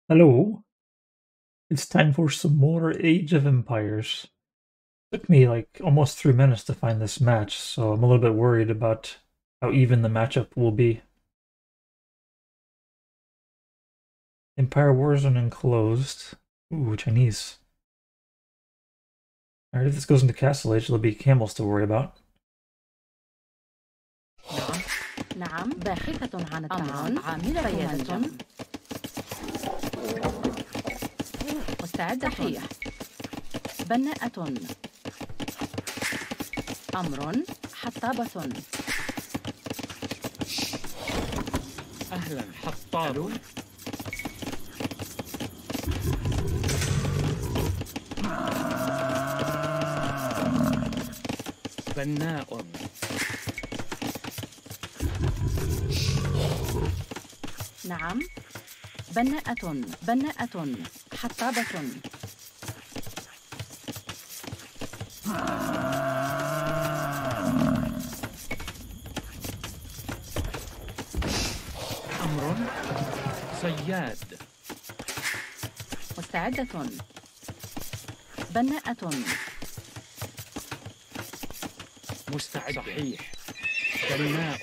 Hello, it's time for some more Age of Empires. Took me like almost 3 minutes to find this match, so I'm a little bit worried about how even the matchup will be. Empire Warzone enclosed. Ooh, Chinese. Alright, if this goes into Castle Age, there'll be camels to worry about. نعم باحثة عن الطعام عاملة منجم مستعدة صحيح بناءة أمر حطابة أهلا حطاب بناء نعم بناءة حطابة أمر صياد مستعدة بناءة مستعد صحيح بناء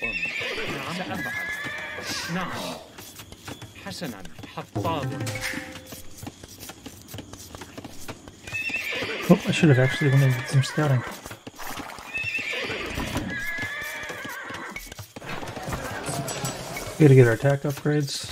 نعم سأفعل نعم حسنا حطاب Oh, I should have actually went and did some scouting. We gotta get our attack upgrades.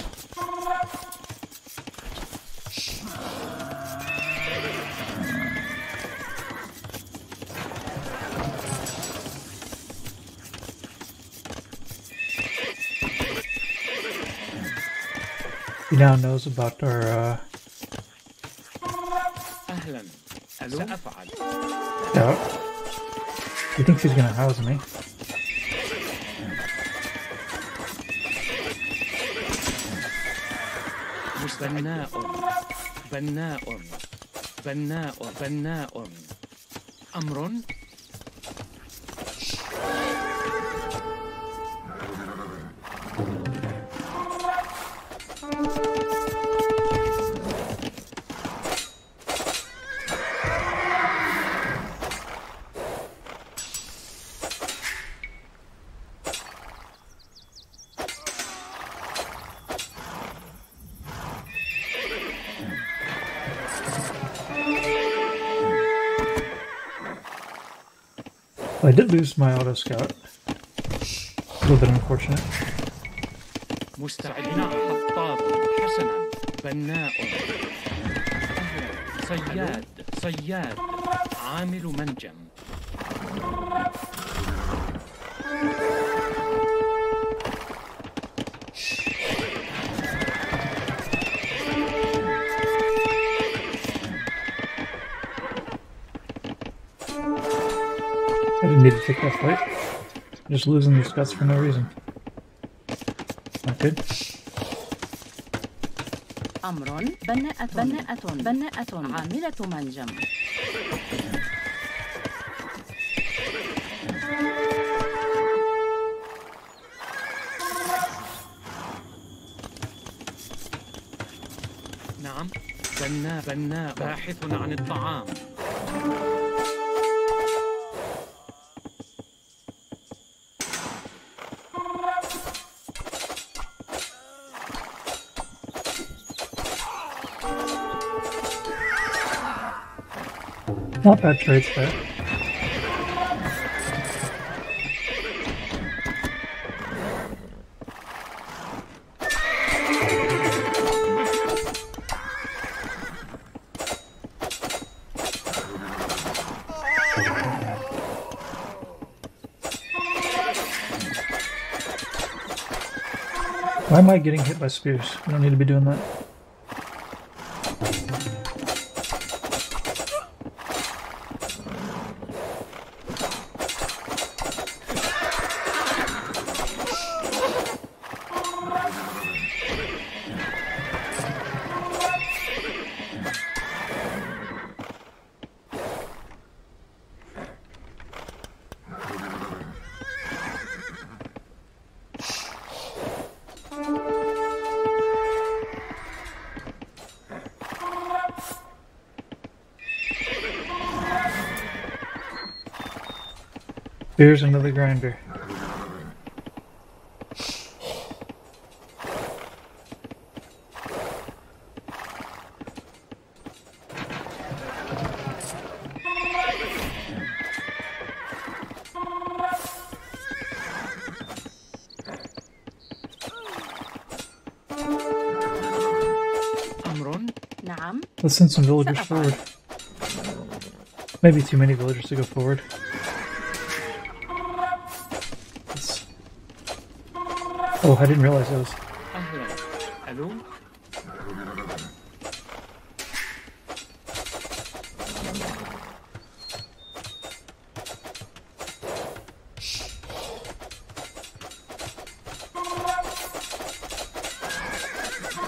He now knows about our أهلا سأفعل scout. He thinks he's gonna house me. بناء بناء بناء بناء أمر I did lose my auto scout. A little bit unfortunate. مستعد حطاب حسنا بناء أهلا صياد عامل منجم I didn't need to take that fight. I'm just losing these scouts for no reason. Not good. أمر بناءة عاملة منجم نعم بناء باحث عن الطعام Not bad trades there. Why am I getting hit by spears? We don't need to be doing that. Spears into the grinder. نعم. Let's send some villagers forward. Maybe too many villagers to go forward. Oh, I didn't realize those. Hello?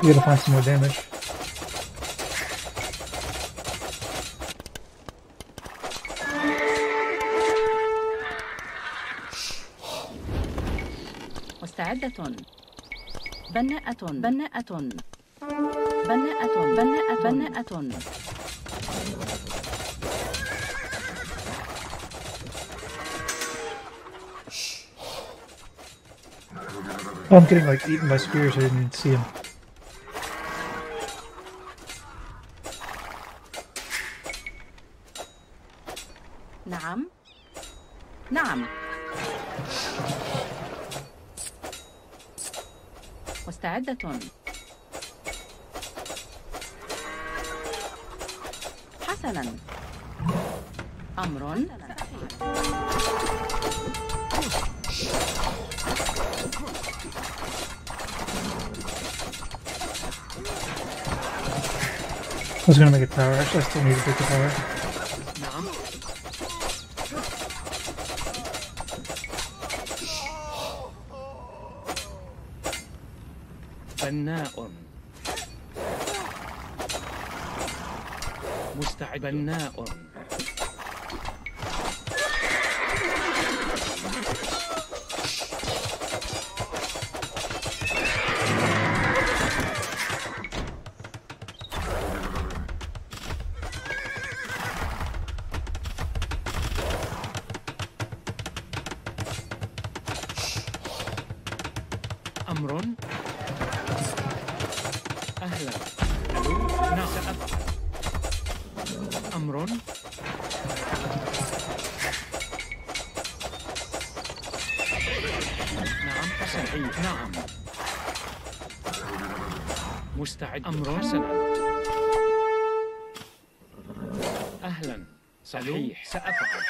We gotta find some more damage. مستعدة. بناءة بناءة بناءة بناءة بناءة. Oh, I'm getting like eaten by spears. I didn't even see him. نعم. نعم. مستعدة. حسنا. أمر. I was gonna make a tower. Actually, I still need to break the tower. نعم. بناء. مستعد. بناء. أمر. أهلا. نعم. سأفعل. أمر. نعم. صحيح. نعم. مستعد. أمر. حسنا. أهلا. صحيح. سأفعل.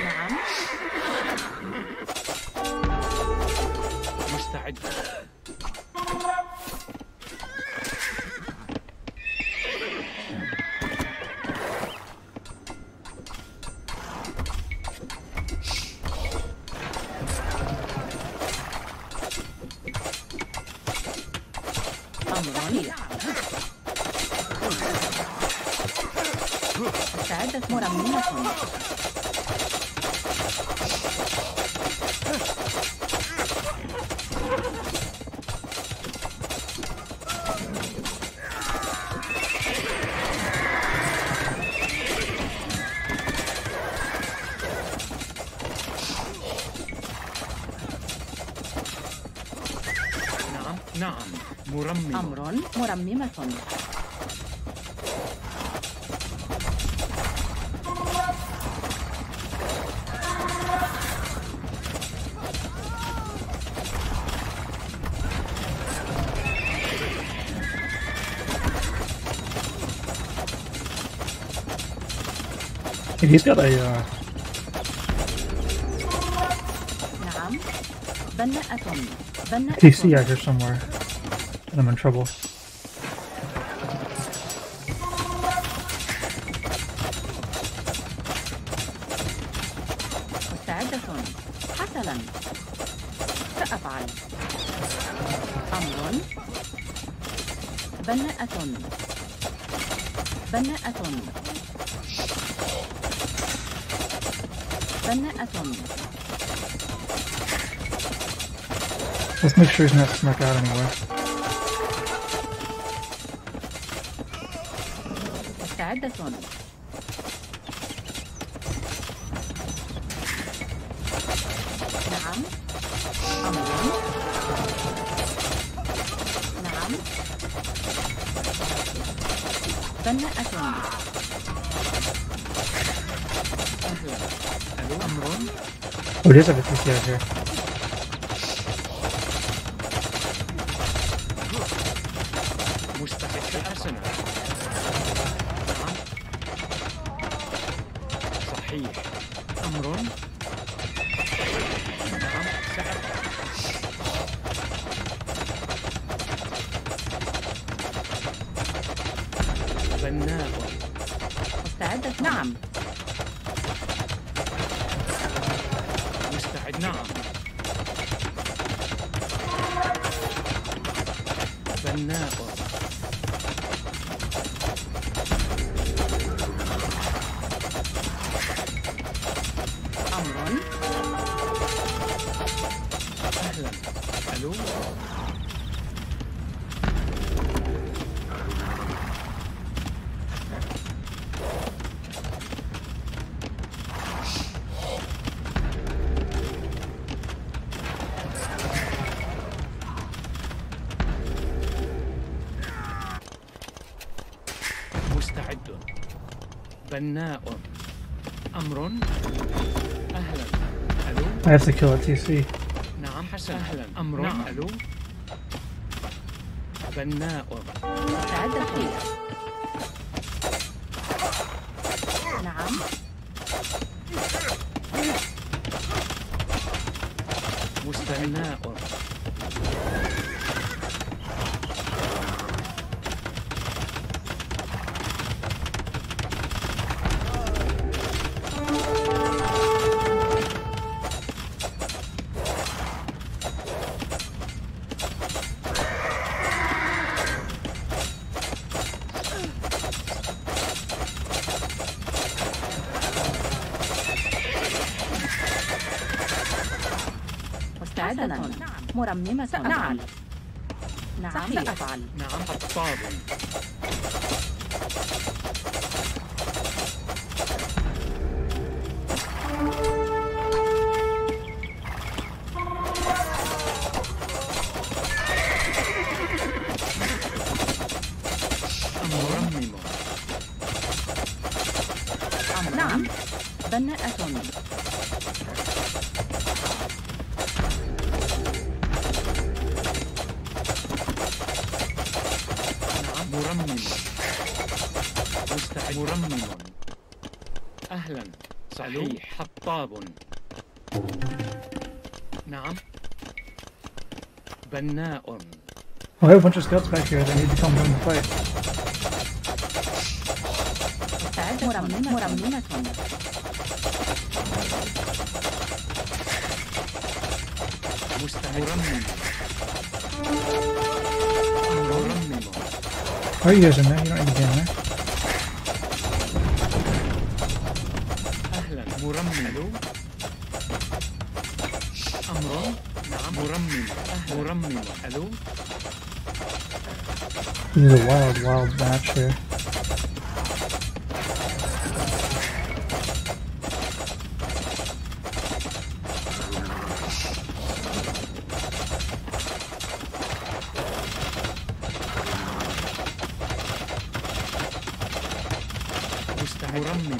نعم. مستعد. أمر. مستعدة. مرمية. نعم. مرمم. أمر. مرممة. He's got a نعم. بناءة بناءة. TC out here somewhere, and I'm in trouble. مستعدة. حسنا. سأفعل. أمر. بناءة بناءة بناءة. Let's make sure he's not snuck out anywhere. مستعدة. بناءة. أهلا. ألو أمر. Oh, it is have a TC out here. مستعد حسنا. نعم. صحيح. أمر. نعم سأفعل. بناء. مستعدة. نعم. مستعد. نعم. بناء. أمر. أهلا. ألو. مستعد. بناء. أمر. أهلا. ألو. I have to kill a TC. نعم حسن. أهلا. أمر. نعم. ألو. بناء. مستعدة. نعم. بناء. مستعدة. مرممة. نعم. نعم سأفعل. نعم حطاب. مرمم. نعم. بناءة. مرمم. مستعد. مرمم. أهلا. صحيح. حطاب. نعم. بناء. Oh, I have a bunch of scouts back here that need to come join the fight. مرممة. مستعد. مرمم. مرمم. Why are you guys in there? You don't need to be in there. أهلا. مرمم. أمر. نعم. مرمم. أهلا. مرمم. ألو. This is a wild match here. مرمم.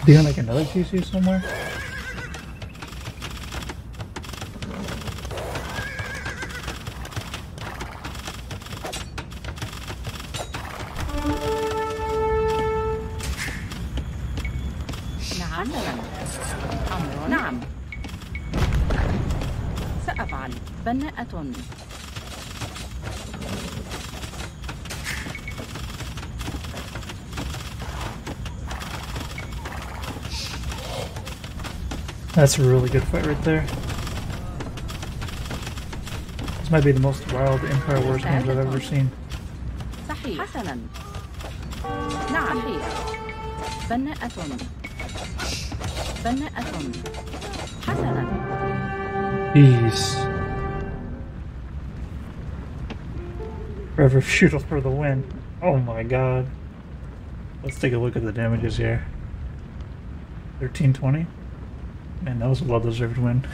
Do you have like another TC somewhere? نعم. أمر. نعم. سأفعل. بناءة. That's a really good fight right there. This might be the most wild Empire Wars games I've ever seen. صحيح. حسنا. نعم. صحيح. بناءة. بناءة. حسنا. Jeez. Forever Feudal for the win. Oh my god. Let's take a look at the damages here. 1320. Man, that was a well-deserved win.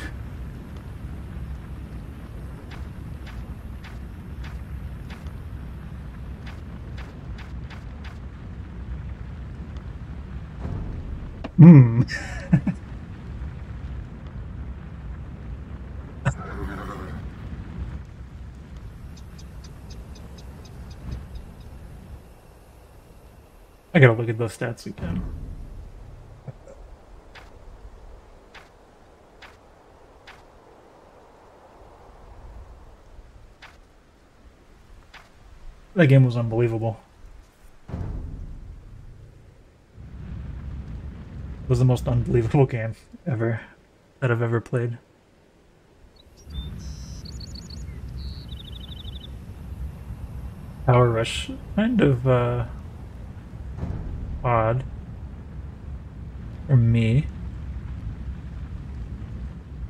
I gotta look at those stats again. That game was unbelievable. It was the most unbelievable game ever that I've ever played. Power Rush, kind of odd for me.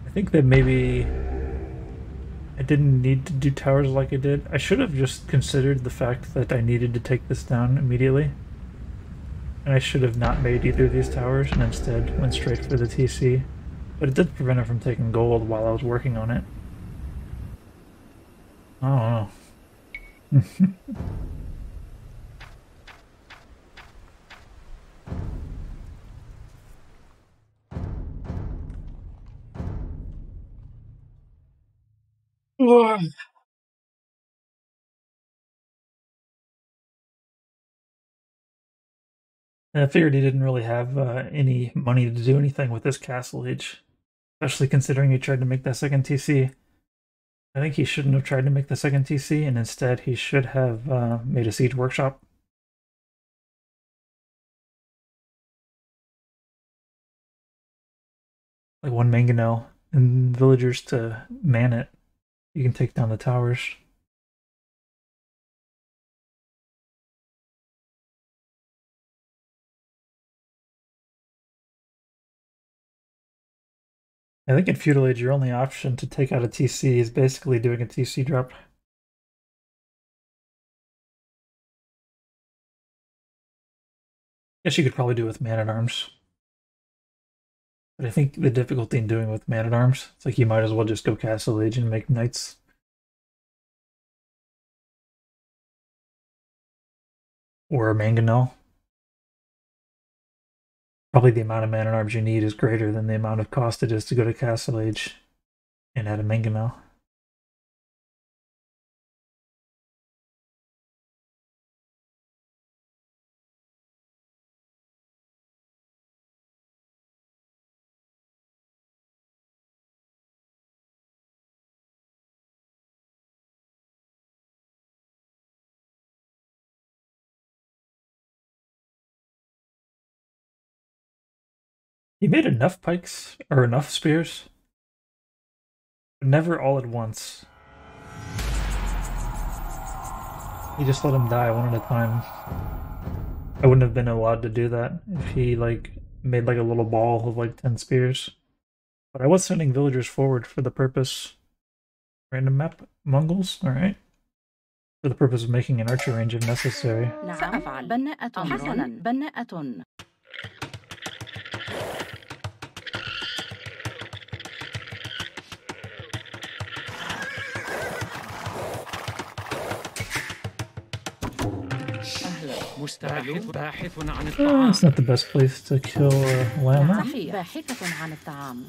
I think that maybe I didn't need to do towers like I did. I should have just considered the fact that I needed to take this down immediately. And I should have not made either of these towers and instead went straight for the TC. But it did prevent it from taking gold while I was working on it. I don't know. I figured he didn't really have any money to do anything with this castle age, especially considering he tried to make that second TC. I think he shouldn't have tried to make the second TC, and instead he should have made a siege workshop. Like one mangonel and villagers to man it. You can take down the towers. I think in Feudal Age, your only option to take out a TC is basically doing a TC drop. Guess you could probably do it with Man-at-Arms. But I think the difficulty in doing it with Man-at-Arms, it's like you might as well just go Castle Age and make knights. Or a mangonel. Probably the amount of Man-at-Arms you need is greater than the amount of cost it is to go to Castle Age and add a mangonel. He made enough pikes, or enough spears, but never all at once. He just let them die one at a time. I wouldn't have been allowed to do that if he like made like a little ball of like 10 spears. But I was sending villagers forward for the purpose. Random map Mongols, alright. For the purpose of making an archer range if necessary. سأفعل بناءة حسنا بناءة باحث عن الطعام. It's not the best place to kill a llama. صحيح باحثة عن الطعام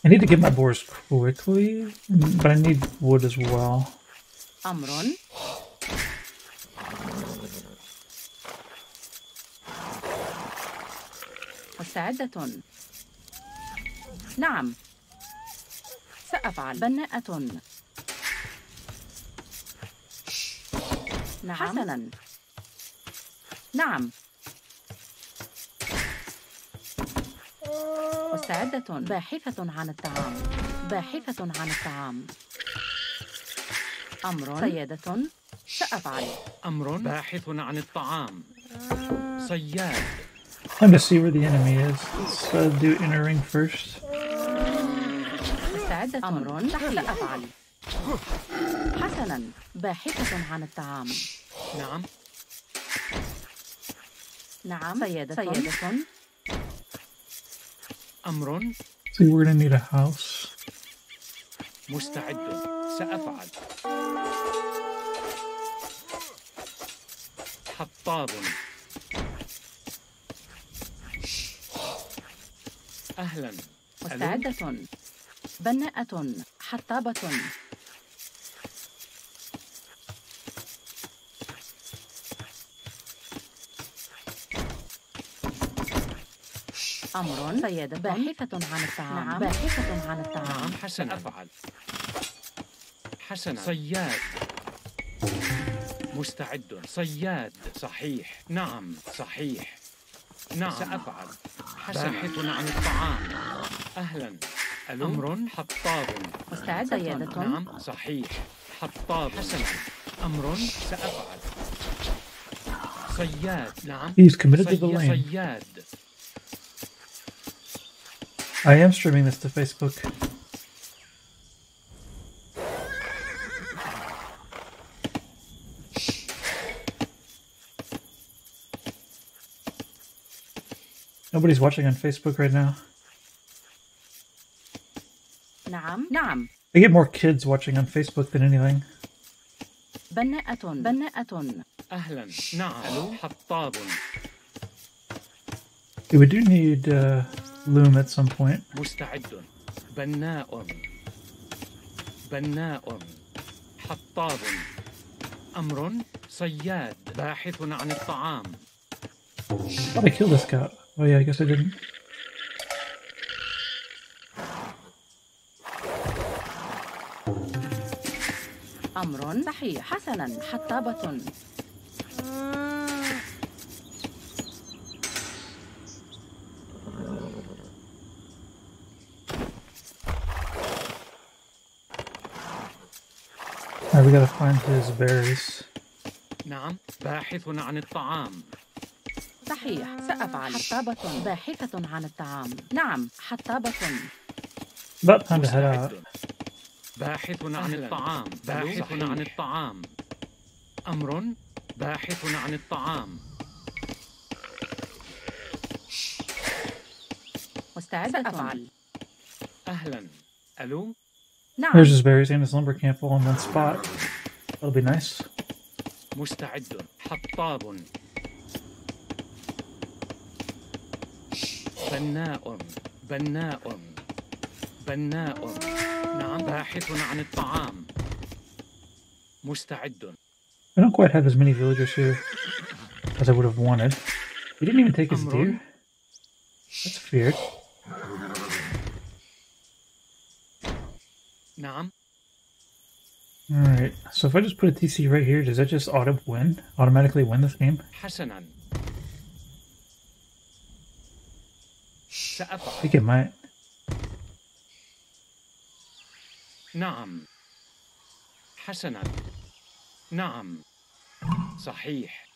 I need to get my boars quickly, but I need wood as well. أمر مستعدة نعم سأفعل بناءة نعم حسنا نعم مستعدة باحثة عن الطعام باحثة عن الطعام أمر سيادة سأفعل. أمر باحث عن الطعام. صياد. Time to see where the enemy is. Let's do inner ring first. مستعدة. أمر صحيح. سأفعل. حسنا، باحثة عن الطعام. نعم. نعم. صيادة. أمر. See, we're gonna need a house. مستعد. سأفعل. حطاب. أهلا. مستعدة. بناءة. حطابة. أمر. صيادة. باحثة عن الطعام. نعم. باحثة عن الطعام. نعم. حسنا. أفعل. حسنا. صياد. مستعد. صياد. صحيح. نعم. صحيح. نعم. سأفعل. باحث عن الطعام. أهلا. أمر. حطاب. مستعد. صيادة. نعم. صحيح. حطاب. حسنا. أمر. سأفعل. صياد. نعم. He's committed to the lane. صياد. I am streaming this to Facebook. Nobody's watching on Facebook right now. نعم. نعم. I get more kids watching on Facebook than anything. بناءة. أهلا. نعم. حطاب. Yeah, we do need loom at some point. مستعد. بناء. بناء. حطاب. أمر. صياد. باحث عن الطعام. Thought I killed this guy. Oh yeah, I guess I didn't. أمر صحيح. حسنا. حطابة. Alright, we gotta find his berries. نعم. باحث عن الطعام. صحيح. سأفعل. حطابة. باحثة عن الطعام. نعم. حطابة. About time to head out. باحث عن الطعام. باحث عن الطعام. أمر. باحث عن الطعام. مستعدة. سأفعل. أهلا. ألو. نعم. There's his berries and his lumber camp all in one spot. That'll be nice. مستعد. حطاب. بناء. بناء. بناء. نعم. باحث عن الطعام. مستعد. I don't quite have as many villagers here as I would have wanted. He didn't even take his deer. That's weird. نعم. Alright, so if I just put a TC right here, does that just automatically win this game? حسنا. I سأفعل. think it might. نعم. حسنا. نعم. صحيح.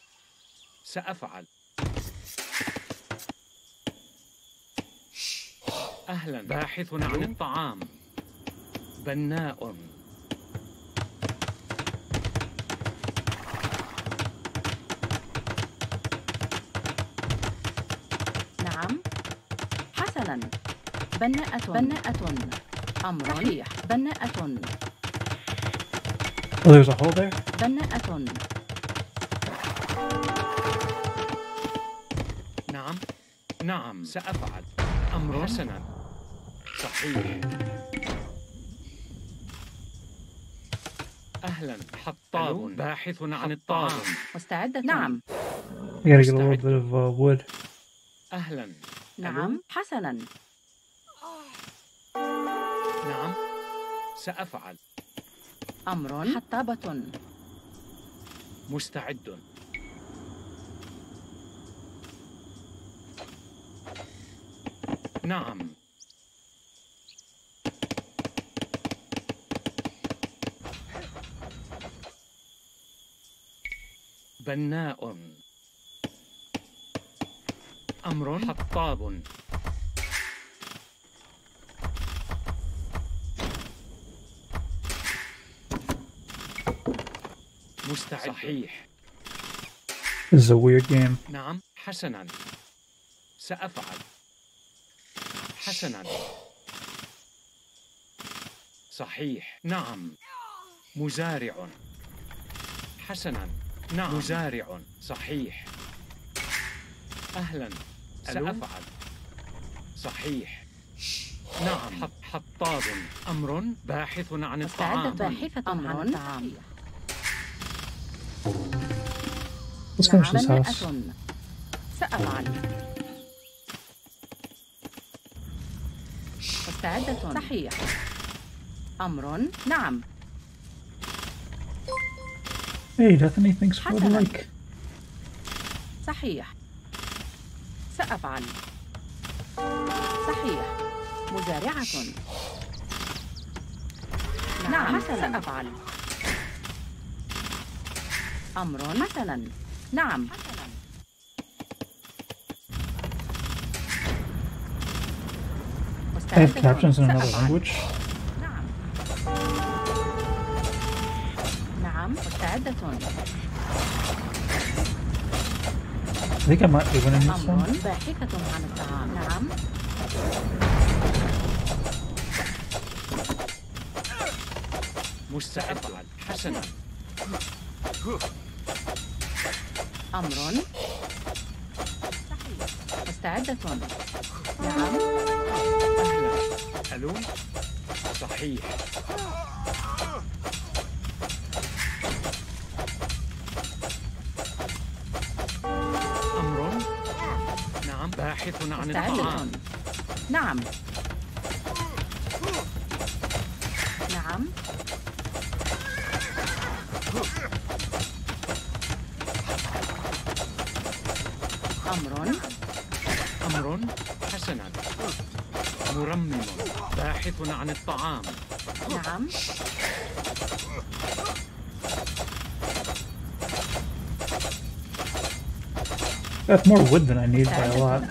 سأفعل. أهلا. باحث عن الطعام. بناء. نعم. حسنا. بناءة. أمر. صحيح. بناءة. Oh, there's a hole there? بناءة. نعم. نعم. سأفعل. أمر. حسنا. صحيح. أهلا. حطاب. باحث عن الطعام. مستعدة. نعم. I gotta get a little bit of wood. أهلا. نعم. حسنا. نعم. سأفعل. أمر. حطابة. مستعد. نعم. بناء. أمر حطاب. مستعد. صحيح. This is a weird game. نعم، حسناً. سأفعل. حسناً. صحيح. نعم. مزارع. حسناً. نعم. مزارع. صحيح. أهلاً. سأفعل. صحيح. نعم. حطاب. أمر باحث عن الطعام. باحثة عن الطعام. Let's finish this house. سأفعل. مستعدة. صحيح. أمر. نعم. Hey, Bethany, thanks for the like. صحيح. سأفعل. صحيح. مزارعة. نعم. سأفعل. أمر. حسناً. نعم. I have captions in another language. نعم. نعم. مستعدة. I think I might be winning this أمر one. باحثة عن الطعام. نعم. مستأفعل. حسناً. أمر. صحيح. مستعدة. نعم. أهلاً. ألو. صحيح. أمر. نعم. باحث عن الطعام. نعم. نعم. أمر. حسناً. مرمم. باحث عن الطعام. نعم. That's more wood than I need by a lot.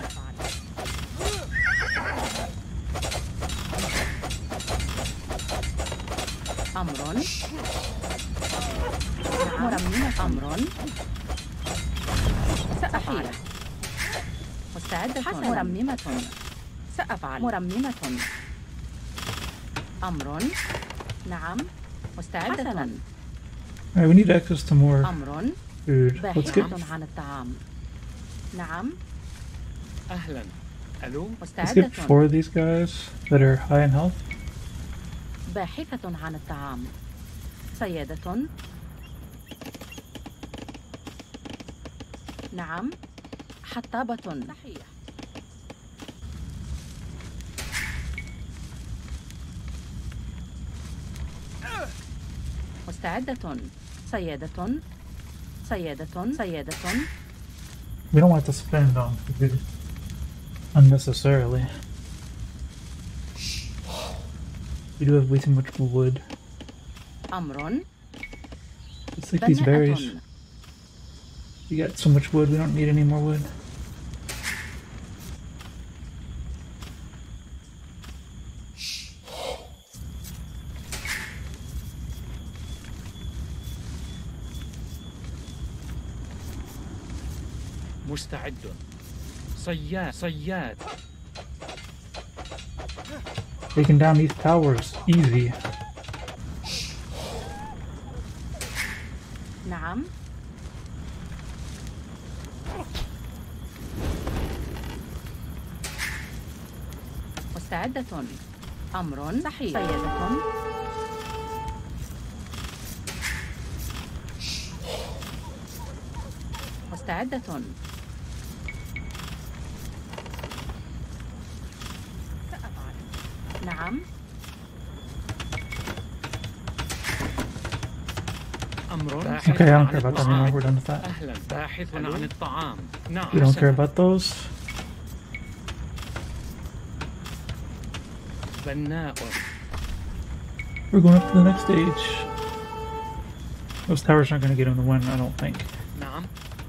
أمر. مرممة. أمر. سأفعل. مستعدة. مرممة. سأفعل. مرممة. أمر. نعم. مستعدة. Alright, we need access to more أمر food. Let's get باحثة عن الطعام. نعم. أهلاً. ألو. مستعدة. 4 of these guys that are high in health. باحثة عن الطعام. صيادة. نعم. حطابة. صحيح. مستعدة. صيادة. صيادة. We don't want to spend on food unnecessarily. We do have way too much wood. أمر. Let's take these berries. بناءة. We got so much wood, we don't need any more wood. مستعد. صياد. Taking down these towers, easy. نعم. مستعدة. أمر. صحيح. صيادة. مستعدة. سأفعل. نعم. أمر. Okay, I don't care about that anymore, we're done with that. أهلا. باحث عن الطعام. نعم. We don't care about those. بناء. We're going up to the next stage. Those towers aren't going to get in the win, I don't think. نعم.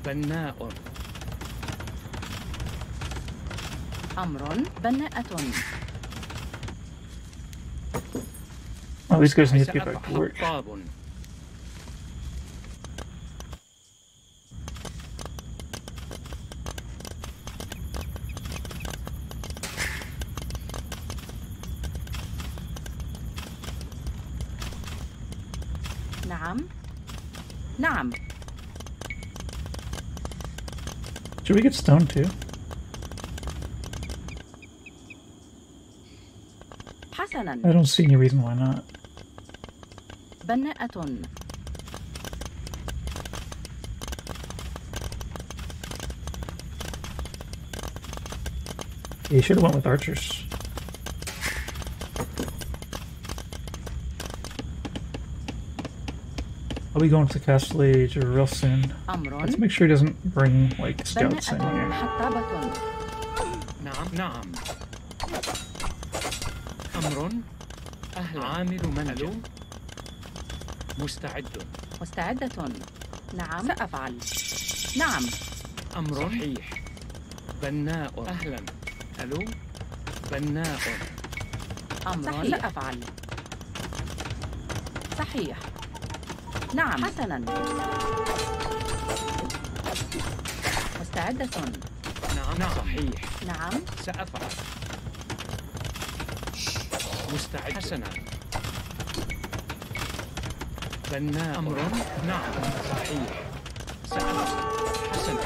بناء. أمر بناءة. Oh, these guys need to get back to work. حطاب. نعم. نعم. Should we get stoned too? حسنا. I don't see any reason why not. بناءة. Yeah, you should have went with archers. I'll be going to the castle age real soon. أمر Let's make sure he doesn't bring like scouts in بناءة. here. حطابة. نعم نعم. أمر. أهلا. عامل منجم. مستعد. مستعدة. نعم. سأفعل. نعم. أمر. صحيح. بناء. أهلا. ألو. بناء. أمر. صحيح. سأفعل. صحيح. نعم. حسنا. مستعدة. نعم نعم. صحيح. نعم. سأفعل. مستعد. حسنا. بناء. أمر. نعم. صحيح. سأفعل. حسنا.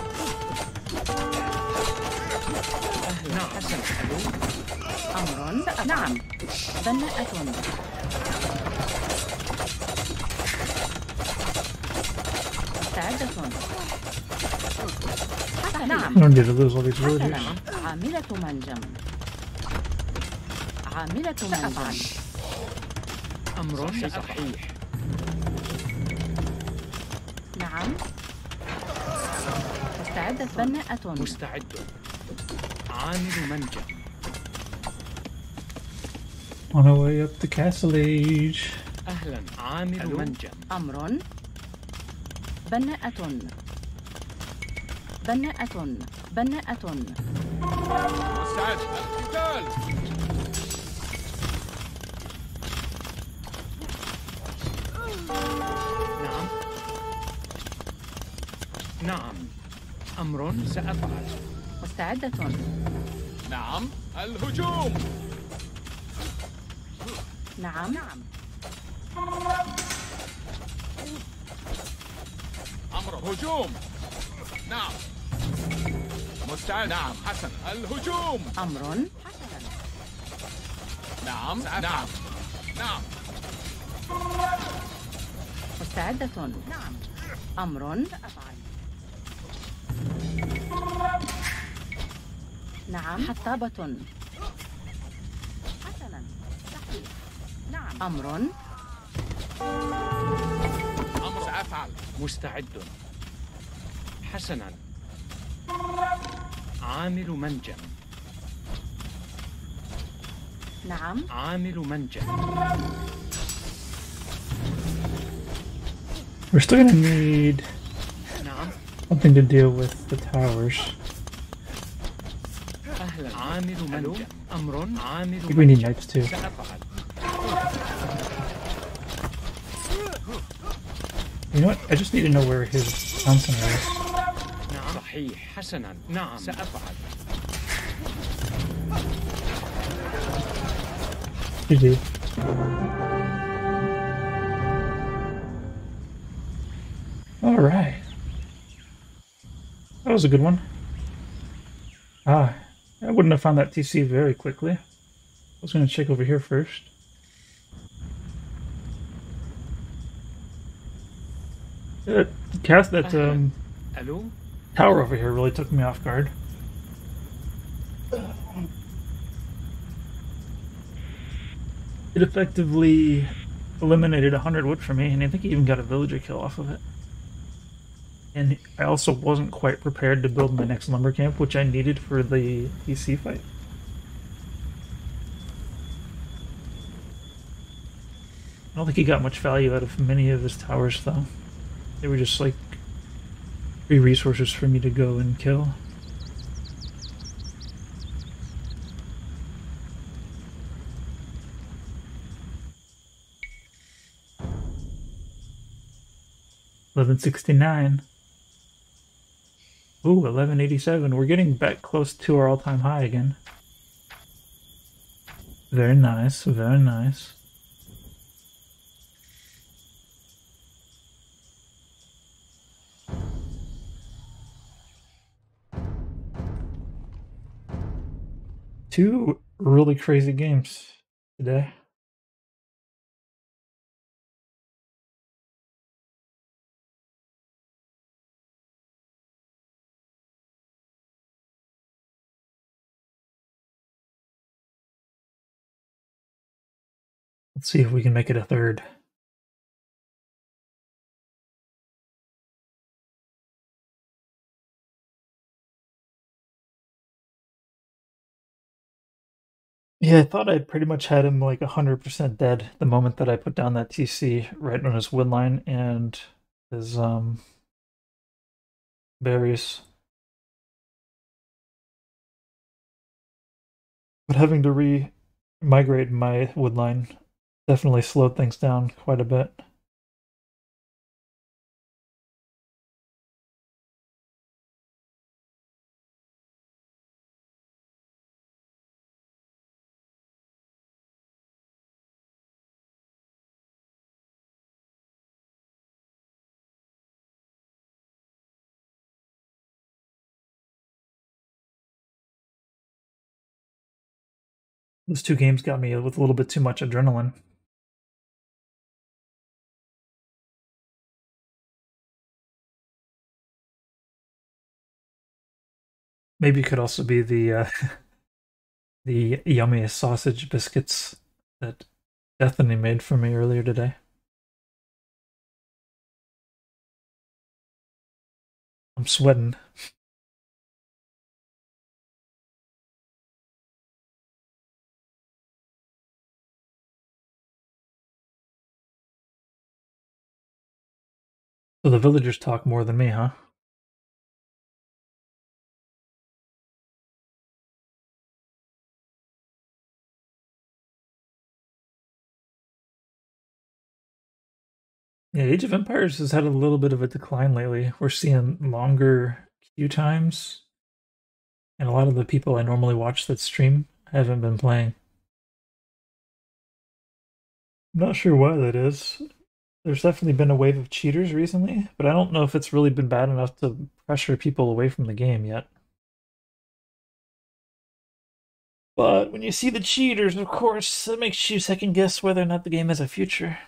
أهلا. نعم. حسنا. ألو. أمر. نعم. بناءة. مستعدة. نعم. I don't need to lose all these villagers. حسنا. عاملة منجم. عاملة منجم. أمر. صحيح. نعم. مستعدة. بناءة. مستعد. عامل منجم. On our way up the castle age. أهلا. عامل منجم. أمر. بناءة. بناءة. بناءة. مستعد. القتال. نعم. نعم. أمر. سأفعل. مستعدة. نعم. الهجوم. نعم. نعم. أمر هجوم. نعم. مستعد. نعم. حسن. الهجوم. أمر. حسنا. نعم. نعم. نعم. مستعدة. نعم. أمر. سأفعل. نعم. حطابة. حسنا. صحيح. نعم. أمر. أمر. سأفعل. مستعد. حسنا. عامل منجم. نعم. عامل منجم. We're still gonna need نعم. something to deal with the towers. أهلا. عامل منجم. أمر. عامل I think we need منجم. knights too. سأفعل. You know what? I just need to know where his town center is. نعم. صحيح. حسنا. نعم. سأفعل. GG. Alright. That was a good one. I wouldn't have found that TC very quickly. I was going to check over here first. That ألو. tower over here really took me off guard. It effectively eliminated 100 wood for me, and I think he even got a villager kill off of it. And I also wasn't quite prepared to build my next lumber camp, which I needed for the PC fight. I don't think he got much value out of many of his towers, though. They were just like Free resources for me to go and kill. $11.69. Ooh, $11.87. We're getting back close to our all-time high again. Very nice, very nice. Two really crazy games today. Let's see if we can make it a third. Yeah, I thought I pretty much had him like 100% dead the moment that I put down that TC right on his wood line and his berries. But having to re-migrate my wood line definitely slowed things down quite a bit. Those two games got me with a little bit too much adrenaline. Maybe it could also be the the yummiest sausage biscuits that Bethany made for me earlier today. I'm sweating. So the villagers talk more than me, huh? Yeah, Age of Empires has had a little bit of a decline lately. We're seeing longer queue times, and a lot of the people I normally watch that stream haven't been playing. I'm not sure why that is. There's definitely been a wave of cheaters recently, but I don't know if it's really been bad enough to pressure people away from the game yet. But when you see the cheaters, of course, that makes you second guess whether or not the game has a future.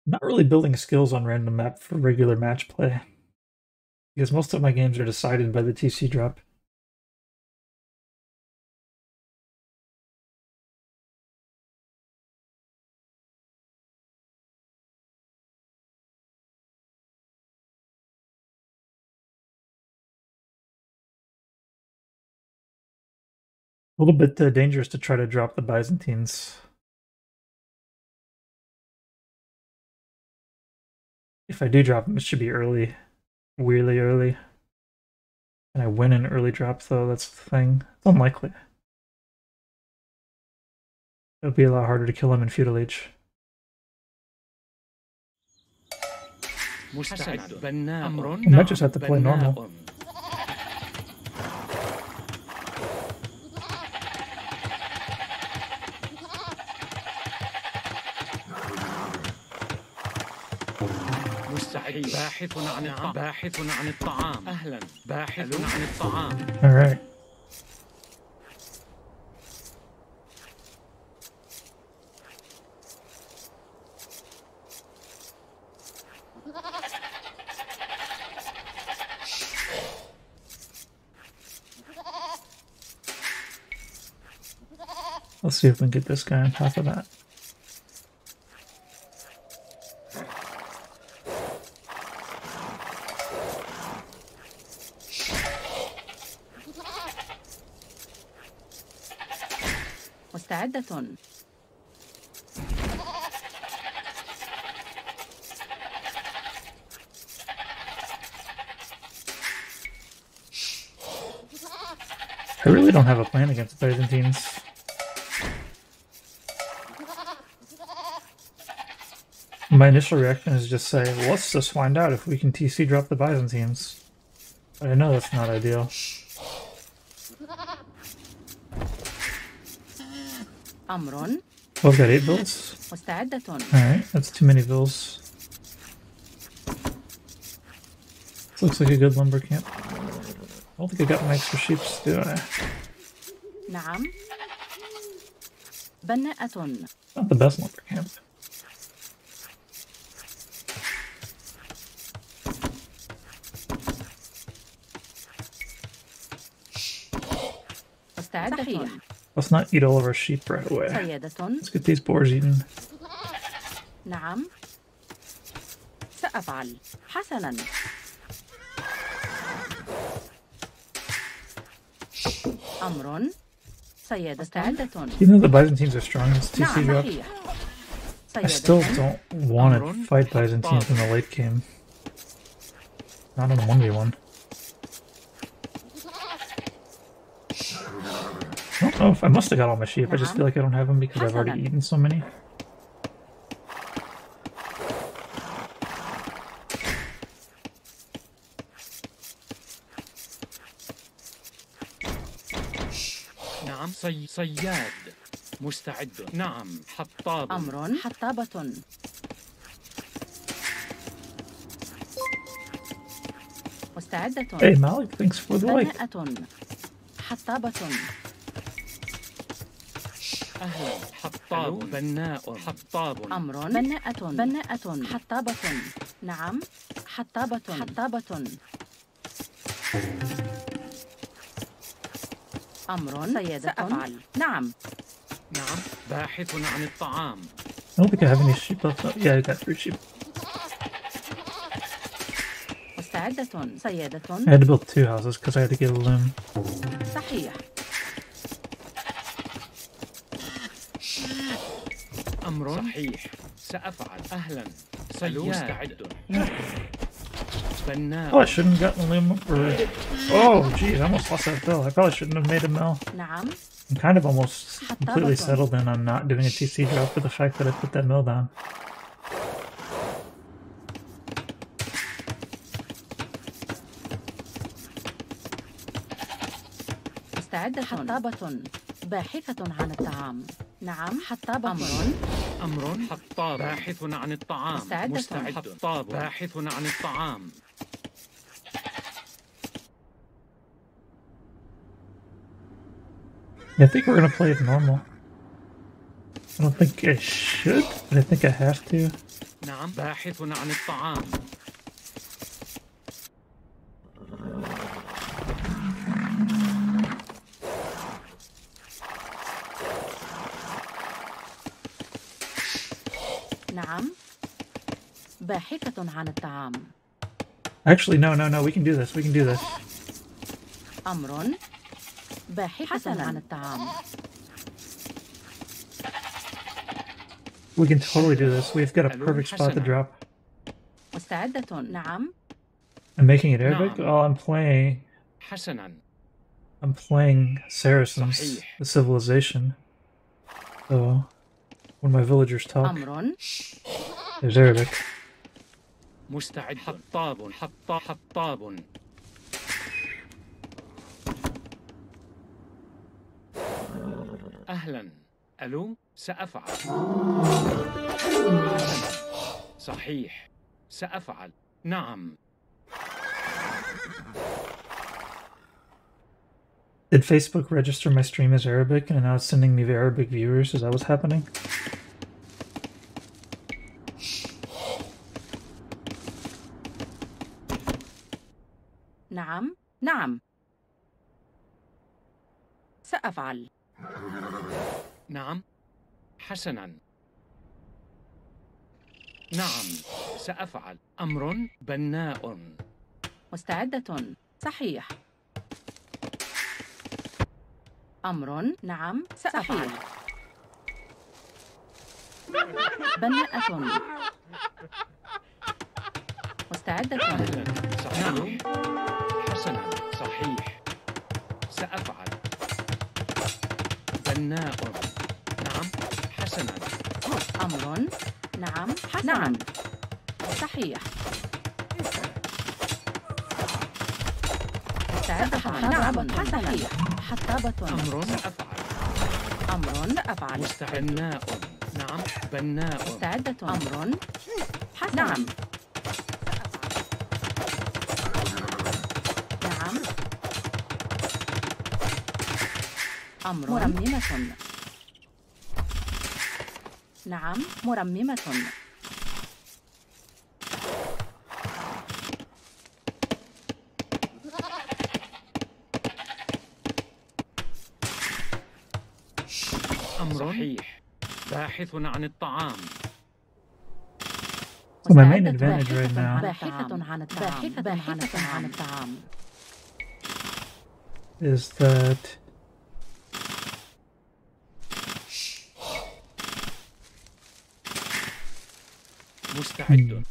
Not really building skills on random map for regular match play, because most of my games are decided by the TC drop. A little bit dangerous to try to drop the Byzantines. If I do drop them, it should be early. Weirdly early. And I win an early drop, though, that's the thing. It's unlikely. It would be a lot harder to kill him in Feudal Age. I might just have to play normal. باحث عن الطعام. أهلا. باحث عن الطعام. All right. Let's see if we can get this guy on top of that. مستعدة. I really don't have a plan against Byzantines. My initial reaction is just say, well, let's just find out if we can TC drop the Byzantines. But I know that's not ideal. أمر. Well, I've got 8 vills. مستعدة. Alright, that's too many vills. This looks like a good lumber camp. I don't think I got my extra sheep, do I? نعم. بناءة. Not the best lumber camp. مستعدة. Let's not eat all of our sheep right away. سيادة. Let's get these boars eaten. نعم. سأفعل. حسنا. أمر. سيادة. مستعدة. Even though the Byzantines are strong, it's TC نعم drop. صحيح. I still don't want to أمر. fight Byzantines in the late game. Not in a 1v1. I don't know if I must have got all my sheep. I just feel like I don't have them because I've already eaten so many. نعم صياد. مستعد. نعم حطاب. أمر. حطابة. مستعدة. Hey Malik, thanks for the like. بناءة. حطابة. أهلا. حطاب. بناء. حطاب. أمر. بناءة. بناءة. حطابة. نعم. حطابة. حطابة. أمر. سيادة. سأفعل. نعم. نعم. باحث عن الطعام. I don't think I have any sheep left. Oh, yeah, I got 3 sheep. مستعدة. سيادة. I had to build 2 houses because I had to get a loom. صحيح. أمر. صحيح. سأفعل. أهلا. صياد. مستعد. بناء. Oh, I shouldn't have gotten a loom. Oh, geez, I almost lost that bill. I probably shouldn't have made a mill. نعم. I'm kind of almost completely settled in on not doing a TC drop for the fact that I put that mill down. مستعدة. حطابة. باحثة عن الطعام. نعم. حطابة. أمر. حطاب. باحث عن الطعام. مستعدة. مستعد. حطاب. باحث عن الطعام. I think we're gonna play it normal. I don't think I should, but I think I have to. نعم. باحث عن الطعام. نعم. باحثة عن الطعام. Actually, no, we can do this. We can do this. أمر. باحثة عن الطعام. We can totally do this. We've got a perfect spot to drop. مستعدة. نعم. I'm making it Arabic. نعم. Oh, حسنا. I'm playing Saracens, صحيح. the civilization. So when my villagers talk, أمر. there's Arabic. مستعد. حطاب. حطاب. أهلا. ألو. سأفعل. صحيح. سأفعل. نعم. Did Facebook register my stream as Arabic and now it's sending me Arabic viewers? Is that what's happening? نعم. نعم. سأفعل. نعم. حسنا. نعم. سأفعل. أمر. بناء. مستعدة. صحيح. أمر. نعم. سأفعل. بناءة. مستعدة. أهلا. صحيح. حسنا. صحيح. سأفعل. بناء. نعم. حسنا. أمر. نعم. حسنا. نعم. صحيح. مستعدة. حطابة. صحيح. حطابة. أمر. سأفعل. أمر. سأفعل. بناء. نعم. بناء. مستعدة. أمر. حسنا. نعم. نعم. أمر. مرممة. نعم. مرممة. أمر. صحيح. باحث عن الطعام. So my main advantage right now باحثة عن الطعام. باحثة عن الطعام. is that مستعد.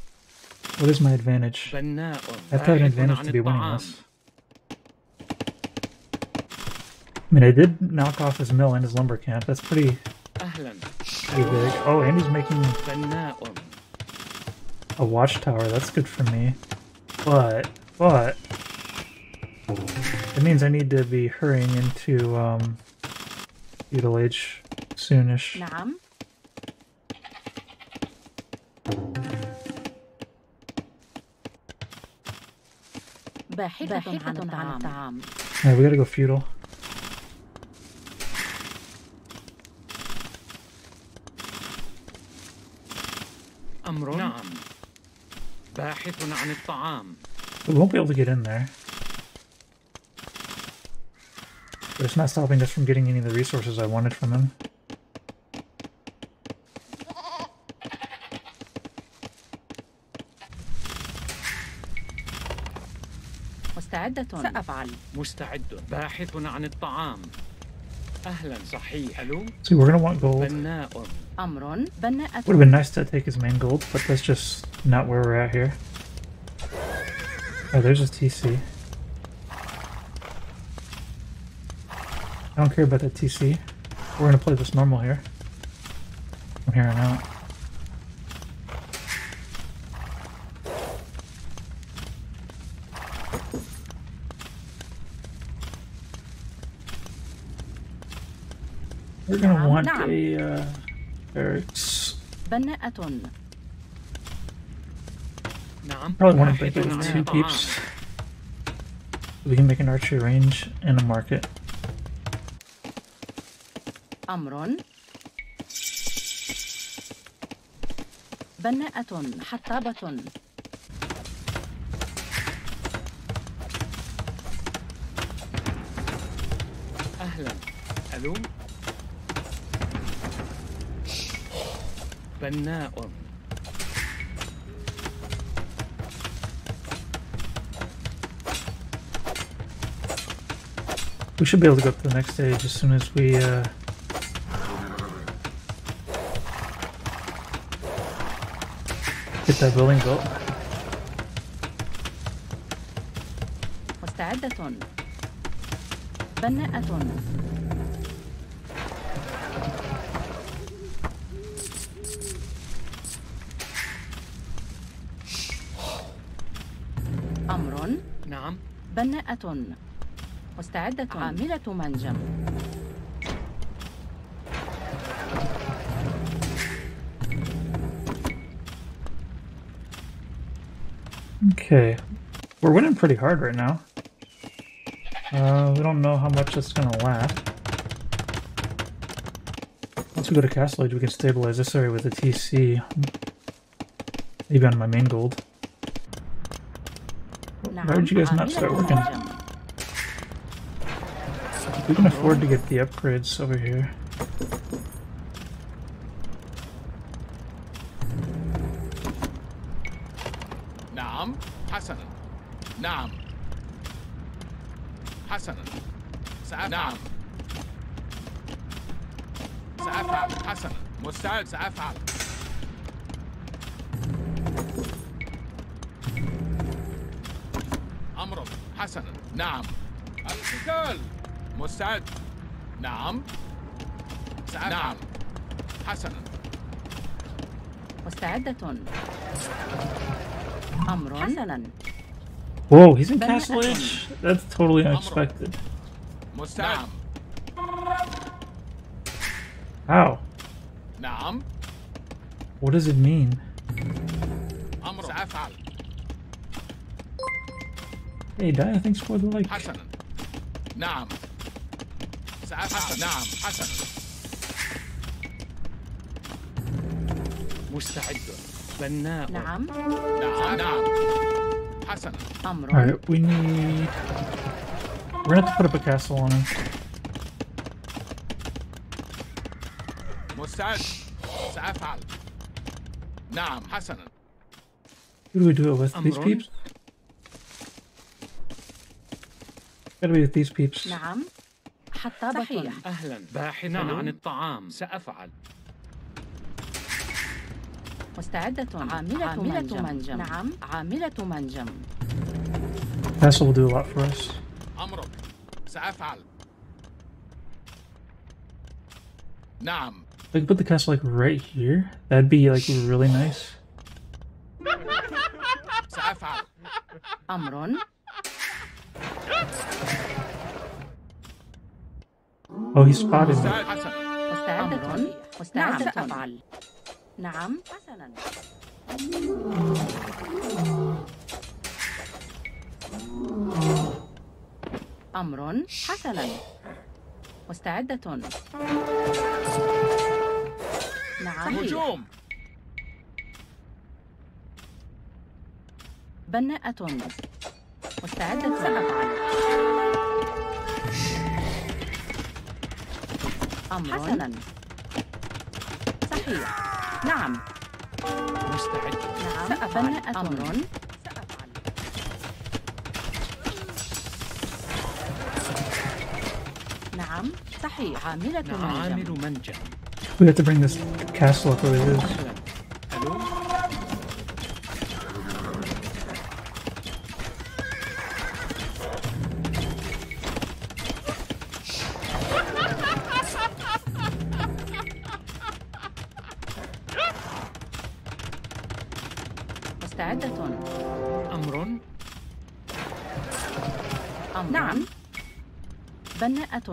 what is my advantage? بناء. I have to have an advantage to be winning this. I mean, I did knock off his mill and his lumber camp. That's pretty أهلا. big. Oh, and he's making بناء. a watchtower. That's good for me. But it means I need to be hurrying into feudal age soonish. نعم. باحثة عن الطعام. Yeah, we gotta go feudal. أمر. نعم. باحث عن الطعام. We won't be able to get in there. But it's not stopping us from getting any of the resources I wanted from him. مستعدة. سأفعل. مستعد. باحث عن الطعام. أهلا. صحيح. ألو. See, we're gonna want gold. بناء. أمر. بناءة. Would have been nice to take his main gold, but that's just not where we're at here. Oh, there's his TC. I don't care about that TC. We're gonna play this normal here. From here on out. We're gonna want a barracks. بناءة. نعم. Probably want to باحث break it عن with 2 الطعام. peeps. We can make an archery range and a market. أمر. بناءة. حطابة. أهلا. ألو. بناء. We should be able to go up to the next stage as soon as we get that building built. مستعدة. بناءة. أمر. نعم. بناءة. مستعدة. عاملة منجم. Okay, we're winning pretty hard right now. We don't know how much that's gonna last. Once we go to Castle Age, we can stabilize this area with a TC. Maybe on my main gold. Why did you guys not start working? We can afford to get the upgrades over here. نعم. حسنا. نعم. حسنا. نعم. سأفعل. حسنا. مستعد. سأفعل. حسنا. نعم. القتال. مستعد. نعم. سأفعل. نعم. حسنا. مستعدة. أمر حسنا. Whoa, he's in Castle Age? That's totally unexpected. مستعد. How? نعم. What does it mean? أمر. سأفعل. Hey, Dia, thanks for the like. حسنا. نعم. سأفعل. نعم. حسنا. مستعد. بناء. نعم. نعم. نعم. حسنا. أمر. Alright, we need... We're gonna have to put up a castle on him. مستعد. سأفعل. نعم. حسنا. Who do we do it with? These أمر. peeps? Gotta be with these peeps. نعم. حطابة. صحيح. أهلا. باحثا عن الطعام. سأفعل. مستعدة. عاملة منجم. نعم. عاملة منجم. Castle will do a lot for us. أمرك. سأفعل. نعم. Like, put the castle like right here. That'd be like really nice. سأفعل. أمر. Oh, he spotted me. مستعد. حسنا. مستعدة. مستعدة. سأفعل. نعم. حسنا. أمر. حسنا. مستعدة. نعم. هجوم. بناءة. مستعدة. سأفعل. أمر. حسنا. صحيح. نعم. مستعد. نعم. سأفعل. أمر. سأفعل. نعم. صحيح. عاملة عامل منجم. منجم. We have to bring this castle up where it is. أهلا. ألو. مستعدة. أمر. نعم. بناءة.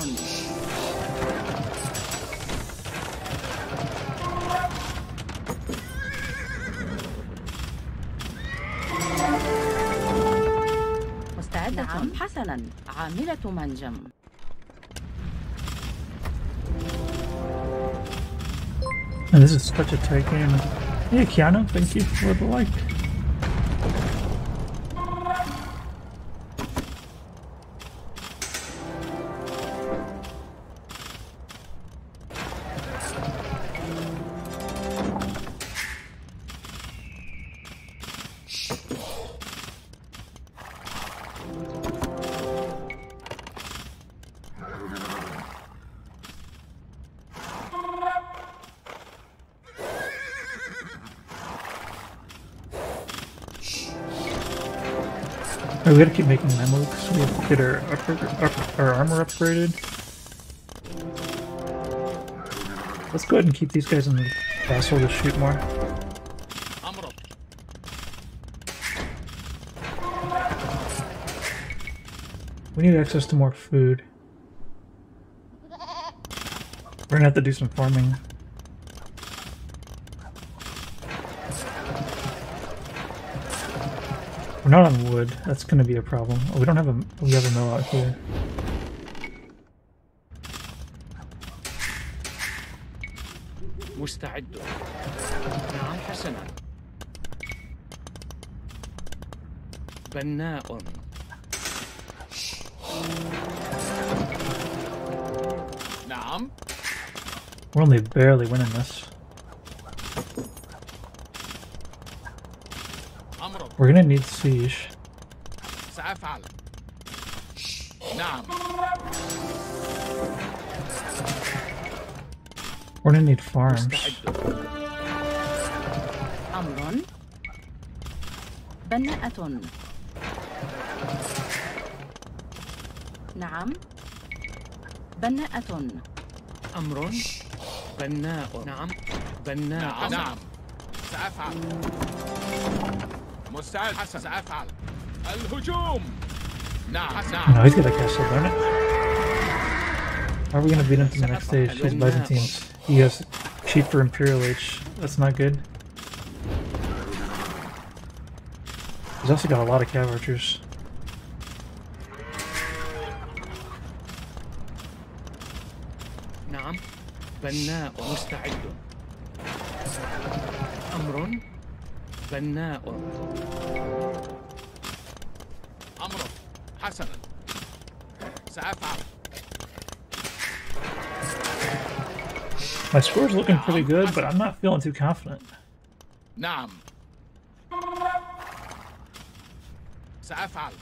مستعدة. نعم. حسنا. عاملة منجم. And this is such a tight game. Hey, Keanu, thank you for the like. Oh, we gotta keep making Mamelukes so we have to get our armor upgraded. Let's go ahead and keep these guys in the castle to shoot more. أمرك. We need access to more food. We're gonna have to do some farming. We're not on wood. That's gonna be a problem. Oh, we don't have a. We have a mill out here. مستعد. نعم. حسنا. بناء. نعم. We're only barely winning this. أمرك. We're gonna need siege. سأفعل. نعم. We're gonna need farms. مستعد. أمر. بناءة. نعم. بناءة. أمر بناء. نعم. بناء. نعم. سأفعل. مستعد. حسن. سأفعل. الهجوم. نعم. No, he's got a castle, darn it. How are we gonna beat him to the next stage? He's Byzantines. He has cheaper Imperial H. That's not good. He's also got a lot of cav archers. نعم. بناء. مستعد. أمر بناء. أمر. حسنا. سأفعل. My score's looking pretty good, but I'm not feeling too confident. نعم. سأفعل.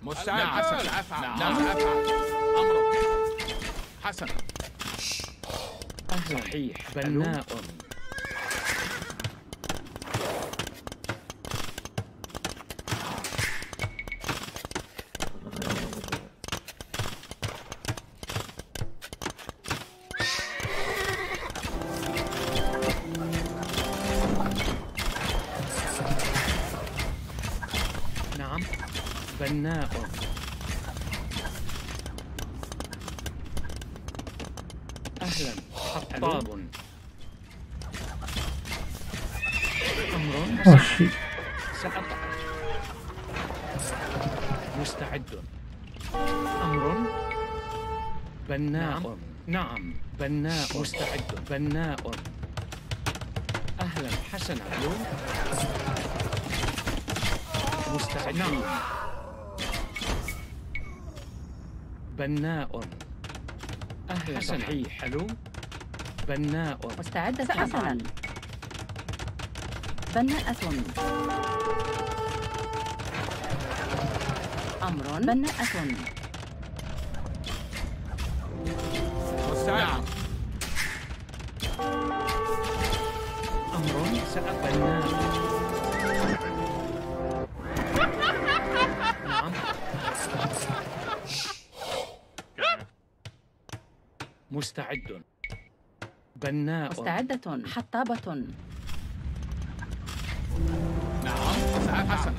مستعد. نعم. سأفعل. نعم. سأفعل. أمرك. حسنا. صحيح. بناء. نعم. بناء. أهلا. حطاب. أمر. Oh shoot. سأفعل. مستعد. أمر بناء. نعم. بناء. مستعد. بناء. أهلا. حسنا. ألو. مستعد. نعم. بناء. أهلا. صحيح. ألو. بناء. مستعدة. سأفعل. بناءة. أمر. بناءة. مستعد. نعم. أمر. سأفعل. نعم. مستعد. بناء. مستعدة. حطابة. نعم. سأفعل.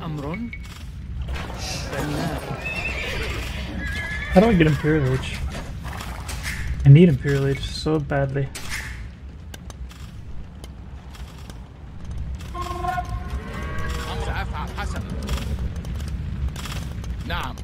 أمر بناء. How do I get Imperial H? I need Imperial H so badly. سأفعل. حسنا. نعم.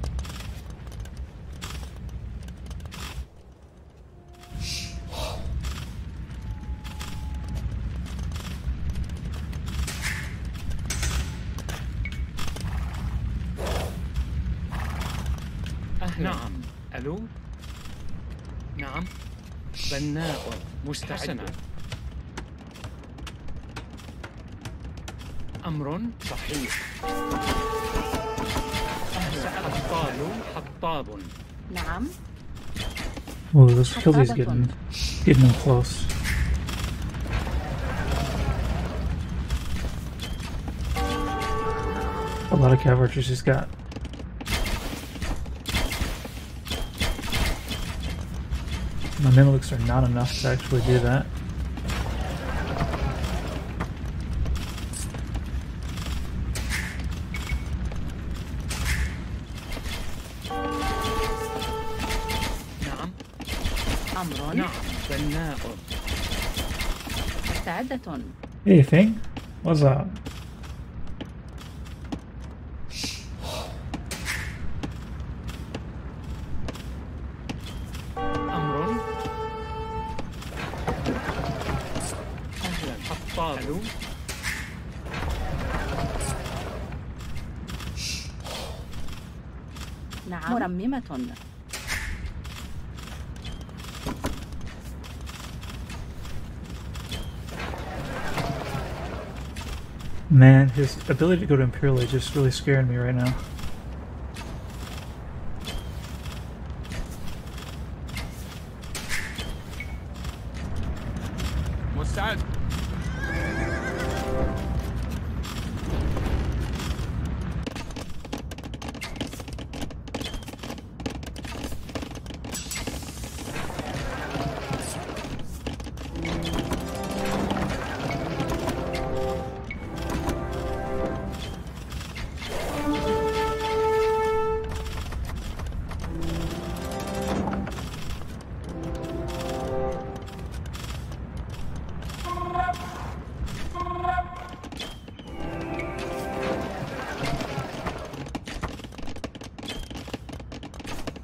نعم. ألو. نعم. بناء. مستعد. أمر. صحيح. حطاب. حطاب. نعم. Oh, this Killy's getting him close. A lot of cav archers he's got. My Mimics are not enough to actually do that. نعم. أمر. نعم. بناء. مستعدة. Anything? What's up? أمر. أهلا. حطاب. ألو. نعم. مرممة. Man, his ability to go to Imperial Age is really scaring me right now. مستعد.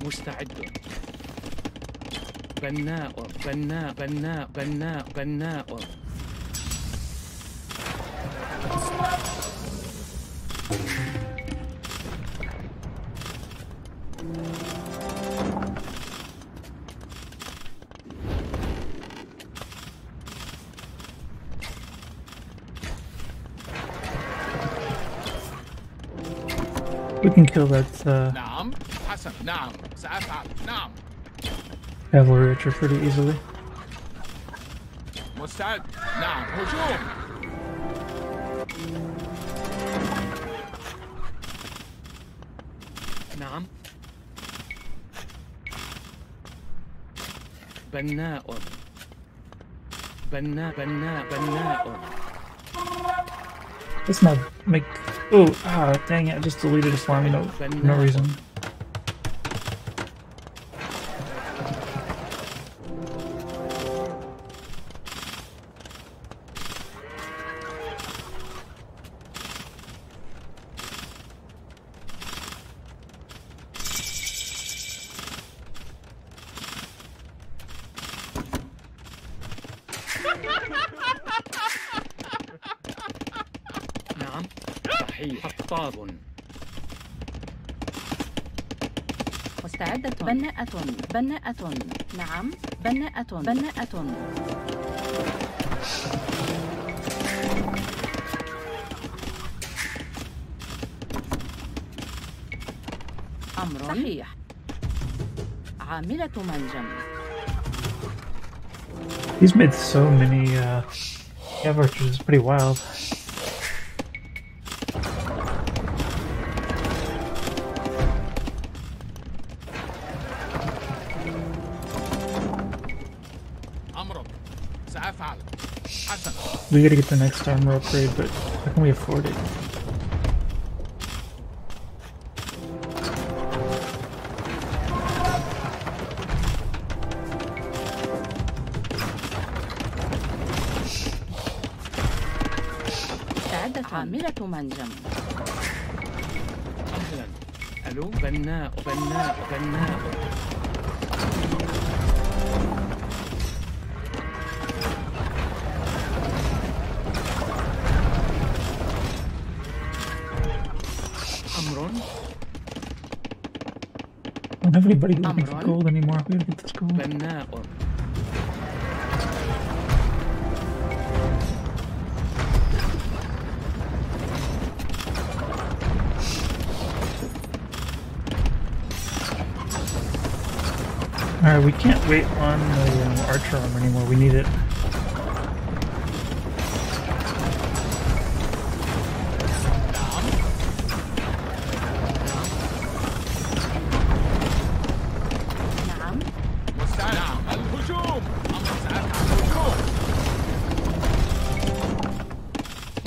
مستعد. بناء بناء بناء بناء بناء. We can kill that نعم حسن نعم سأفعل نعم cavalry archer pretty easily. مستعد نعم هجوم نعم. بناء بناء بناء بناء. Let's not make... Oh, dang it, I just deleted a slimy note for no reason. نعم صحيح. حطاب. مستعدة. بناءة بناءة. نعم بناءة بناءة. أمر صحيح. عاملة منجم. He's made so many cav archers, it's pretty wild. أمرك سأفعل حسن We gotta get the next armor upgrade, but how can we afford it? مستعدة. عاملة منجم. أهلا. ألو. بناء بناء بناء. أمر. I don't have anybody looking for gold anymore. We gotta get this gold. بناء. Alright, we can't wait on the archer armor anymore. We need it. نعم مستعد نعم الهجوم أمر سأفعل هجوم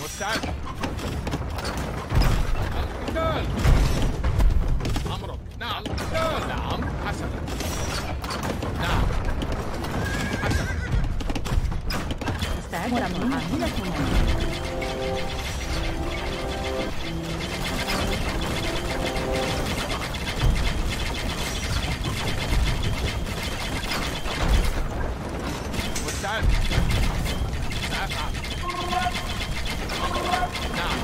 مستعد القتال أمرك نعم القتال نعم حسنا نعم حسنا مستعدة. عاملة منجم. مستعد سأفعل نعم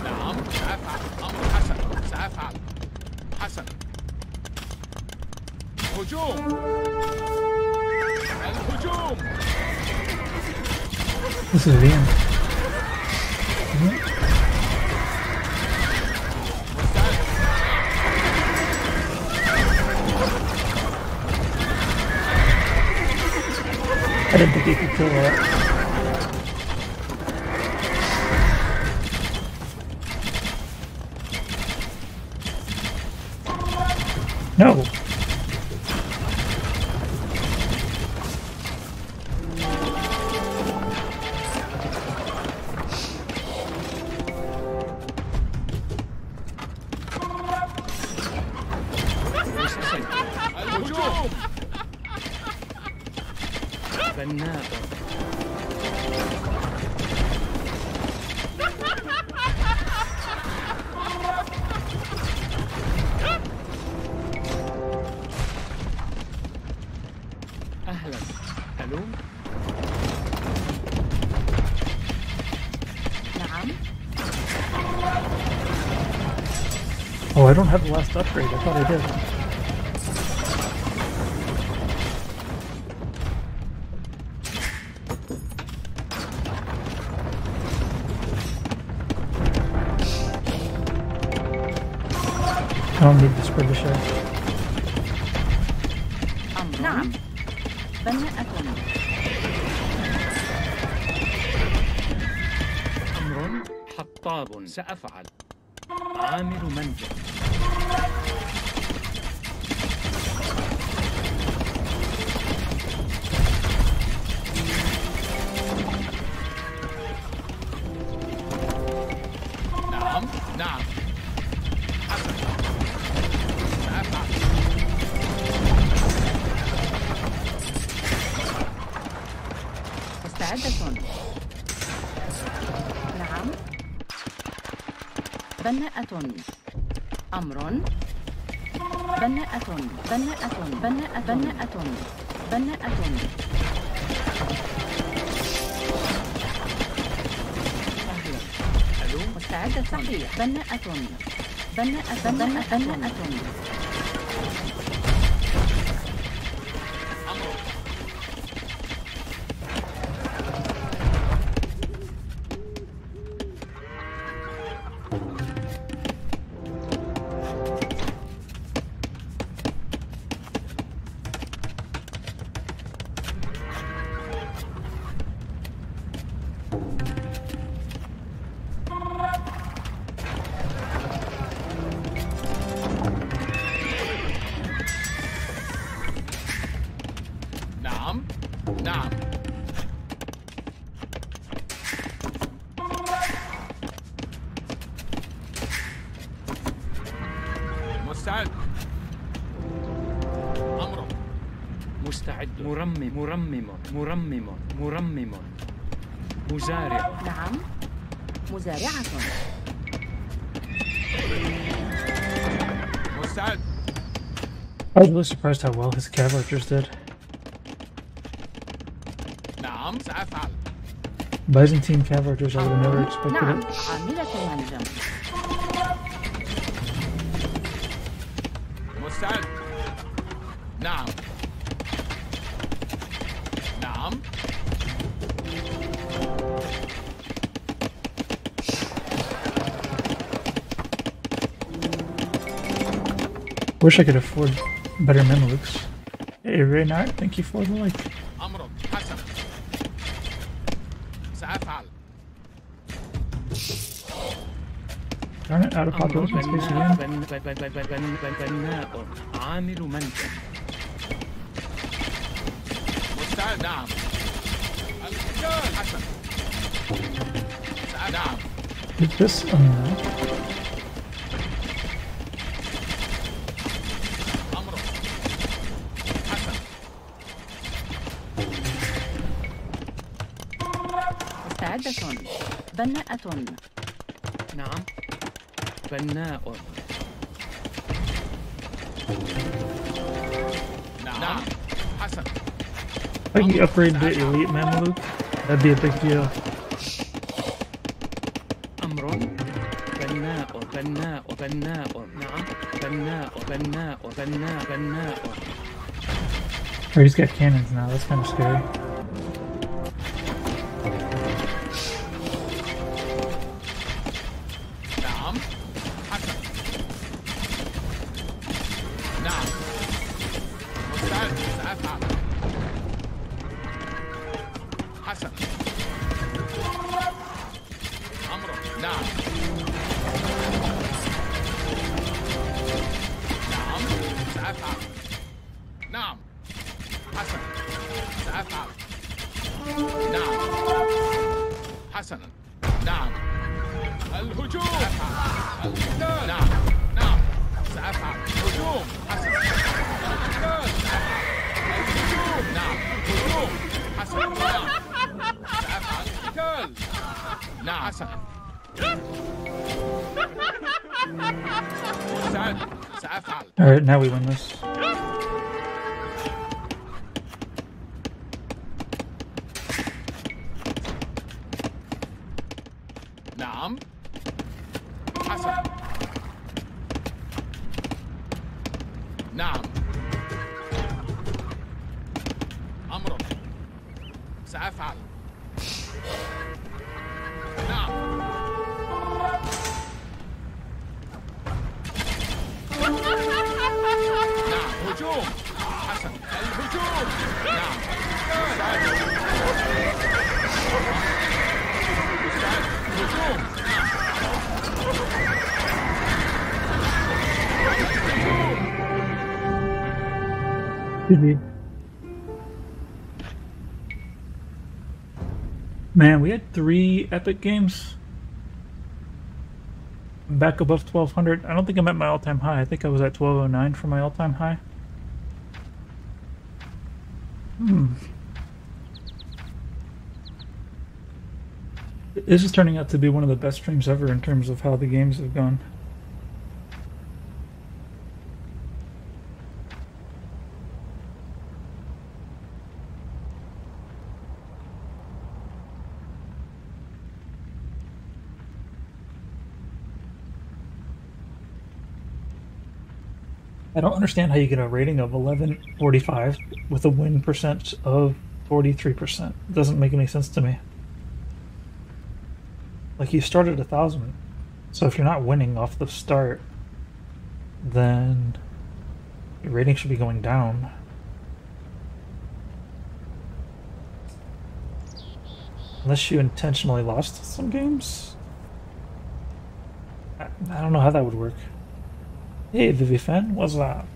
نعم سأفعل أمر حسن سأفعل حسن هجوم الهجوم This is the end. مستعد I didn't think he could kill that. No! الهجوم بناء. Oh, I don't have the last upgrade. I thought I did. I don't need to spread the share. نعم. بناءة. أمر حطاب سأفعل. عامل منجم. نعم نعم حسن سأفعل مستعدة. نعم. بناءة. أمر. بناءة. بناءة. بناءة. بناءة. بناءة. مستعدة. صحيح. بناءة. بناءة. بناءة. بناءة. نعم نعم مستعد أمر مستعد. مرمم. مزارع. نعم. مزارعة. مستعد I was really surprised how well his cavalry did. نعم سأفعل Byzantine cavalry, I would have never expected نعم. it. عاملة منجم. مستعد نعم نعم Wish I could afford better Mamelukes. Hey, Reynard, thank you for the like. أمر حسن سأفعل Darn it, out of population space again. بناء. عامل منجم. مستعد نعم القتال حسن نعم Is this أمر حسن مستعدة. بناءة. نعم. بناء. نعم حسن if I could upgrade the elite Mameluke, that'd be a big deal. أمر. بناء. نعم. بناء. Or he's got cannons now, that's kind of scary. نعم حسن نعم مستعد سأفعل حسن أمر نعم نعم سأفعل نعم حسن سأفعل نعم حسنا نعم الهجوم القتال نعم نعم سأفعل هجوم حسن القتال الهجوم نعم هجوم حسن نعم سأفعل القتال نعم حسن مستعد سأفعل Alright, now we win this. نعم حسن نعم. أمر. سأفعل. نعم. نعم. هجوم. حسن. الهجوم. نعم. هجوم. GG. Man, we had 3 epic games. I'm back above 1200. I don't think I'm at my all-time high. I think I was at 1209 for my all-time high. This is turning out to be one of the best streams ever in terms of how the games have gone. I don't understand how you get a rating of 1145 with a win percent of 43%. It doesn't make any sense to me. Like, you start at 1,000, so if you're not winning off the start, then your rating should be going down. Unless you intentionally lost some games? I don't know how that would work. Hey, Vivifan, what's up?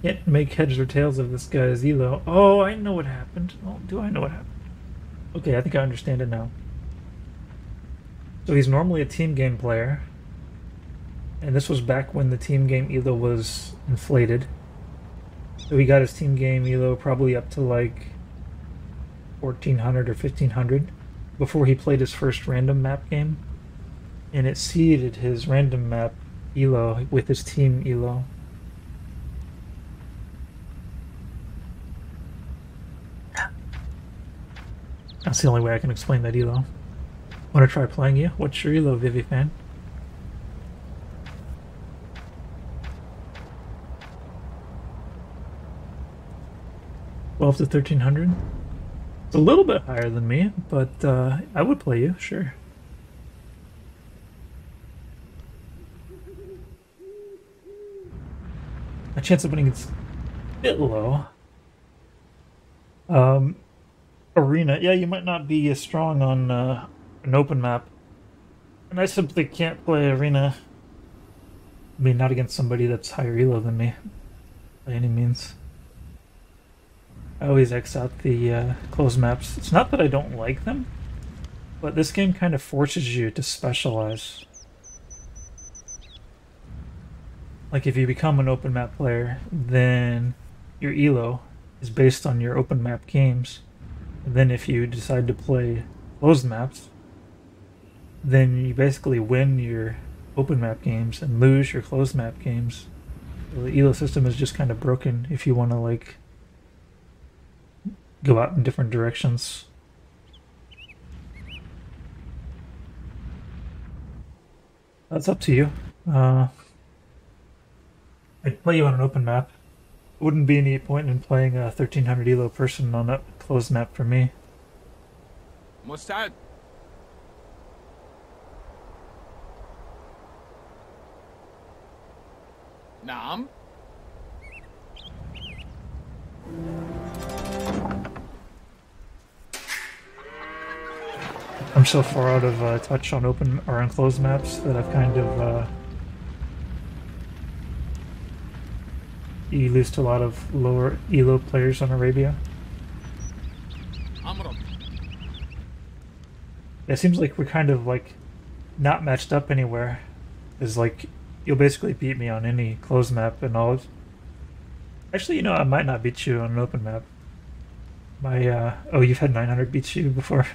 Can't make heads or tails of this guy's elo. Oh, I know what happened. Oh, do I know what happened? Okay, I think I understand it now. So he's normally a team game player, and this was back when the team game elo was inflated. So he got his team game elo probably up to like 1,400 or 1,500 before he played his first random map game, and it seeded his random map elo with his team elo. That's the only way I can explain that elo. Want to try playing you? What's your elo, Vivifan? $1,200 to 1,300. It's a little bit higher than me, but I would play you, sure. My chance of winning is a bit low. Arena, yeah, you might not be as strong on an open map. And I simply can't play Arena. I mean, not against somebody that's higher elo than me, by any means. I always X out the closed maps. It's not that I don't like them, but this game kind of forces you to specialize. Like, if you become an open map player, then your elo is based on your open map games. And then if you decide to play closed maps, then you basically win your open map games and lose your closed map games. So the elo system is just kind of broken if you want to, like, go out in different directions. That's up to you. I'd play you on an open map. Wouldn't be any point in playing a 1,300 elo person on a closed map for me. مستعد. نعم. I'm so far out of touch on open or on closed maps that I've kind of you lose to a lot of lower elo players on Arabia. It seems like we're kind of like not matched up anywhere. Is like you'll basically beat me on any closed map, and I'll actually, you know, I might not beat you on an open map. My oh, you've had 900 beats you before.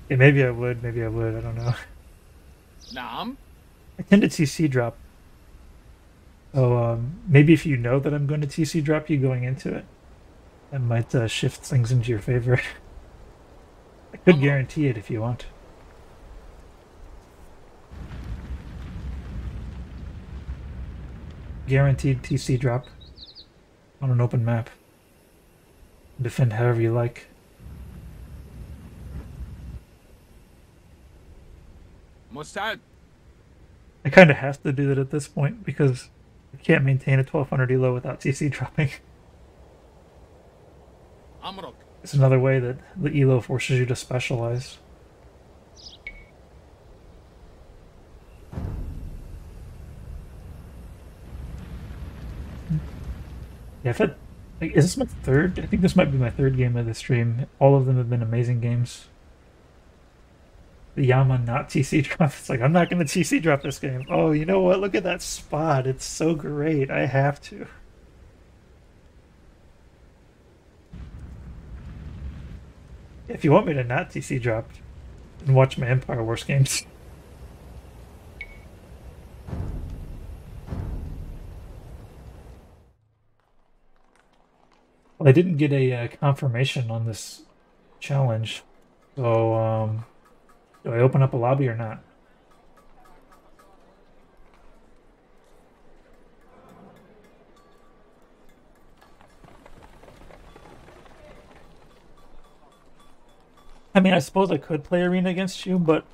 Yeah, maybe I would, I don't know. نعم. I tend to TC drop. So maybe if you know that I'm going to TC drop you going into it, that might shift things into your favor. I could guarantee it if you want. guaranteed TC drop on an open map. Defend however you like. مستعد. I kind of have to do that at this point because I can't maintain a 1200 elo without TC dropping. أمرك. It's another way that the elo forces you to specialize. Yeah, I've had, like, is this my third? I think this might be my third game of the stream. All of them have been amazing games. The Yama not TC drop. It's like, I'm not going to TC drop this game. Oh, you know what? Look at that spot. It's so great. I have to. If you want me to not TC drop, then watch my Empire Wars games. Well, I didn't get a confirmation on this challenge, so do I open up a lobby or not? I mean, I suppose I could play arena against you, but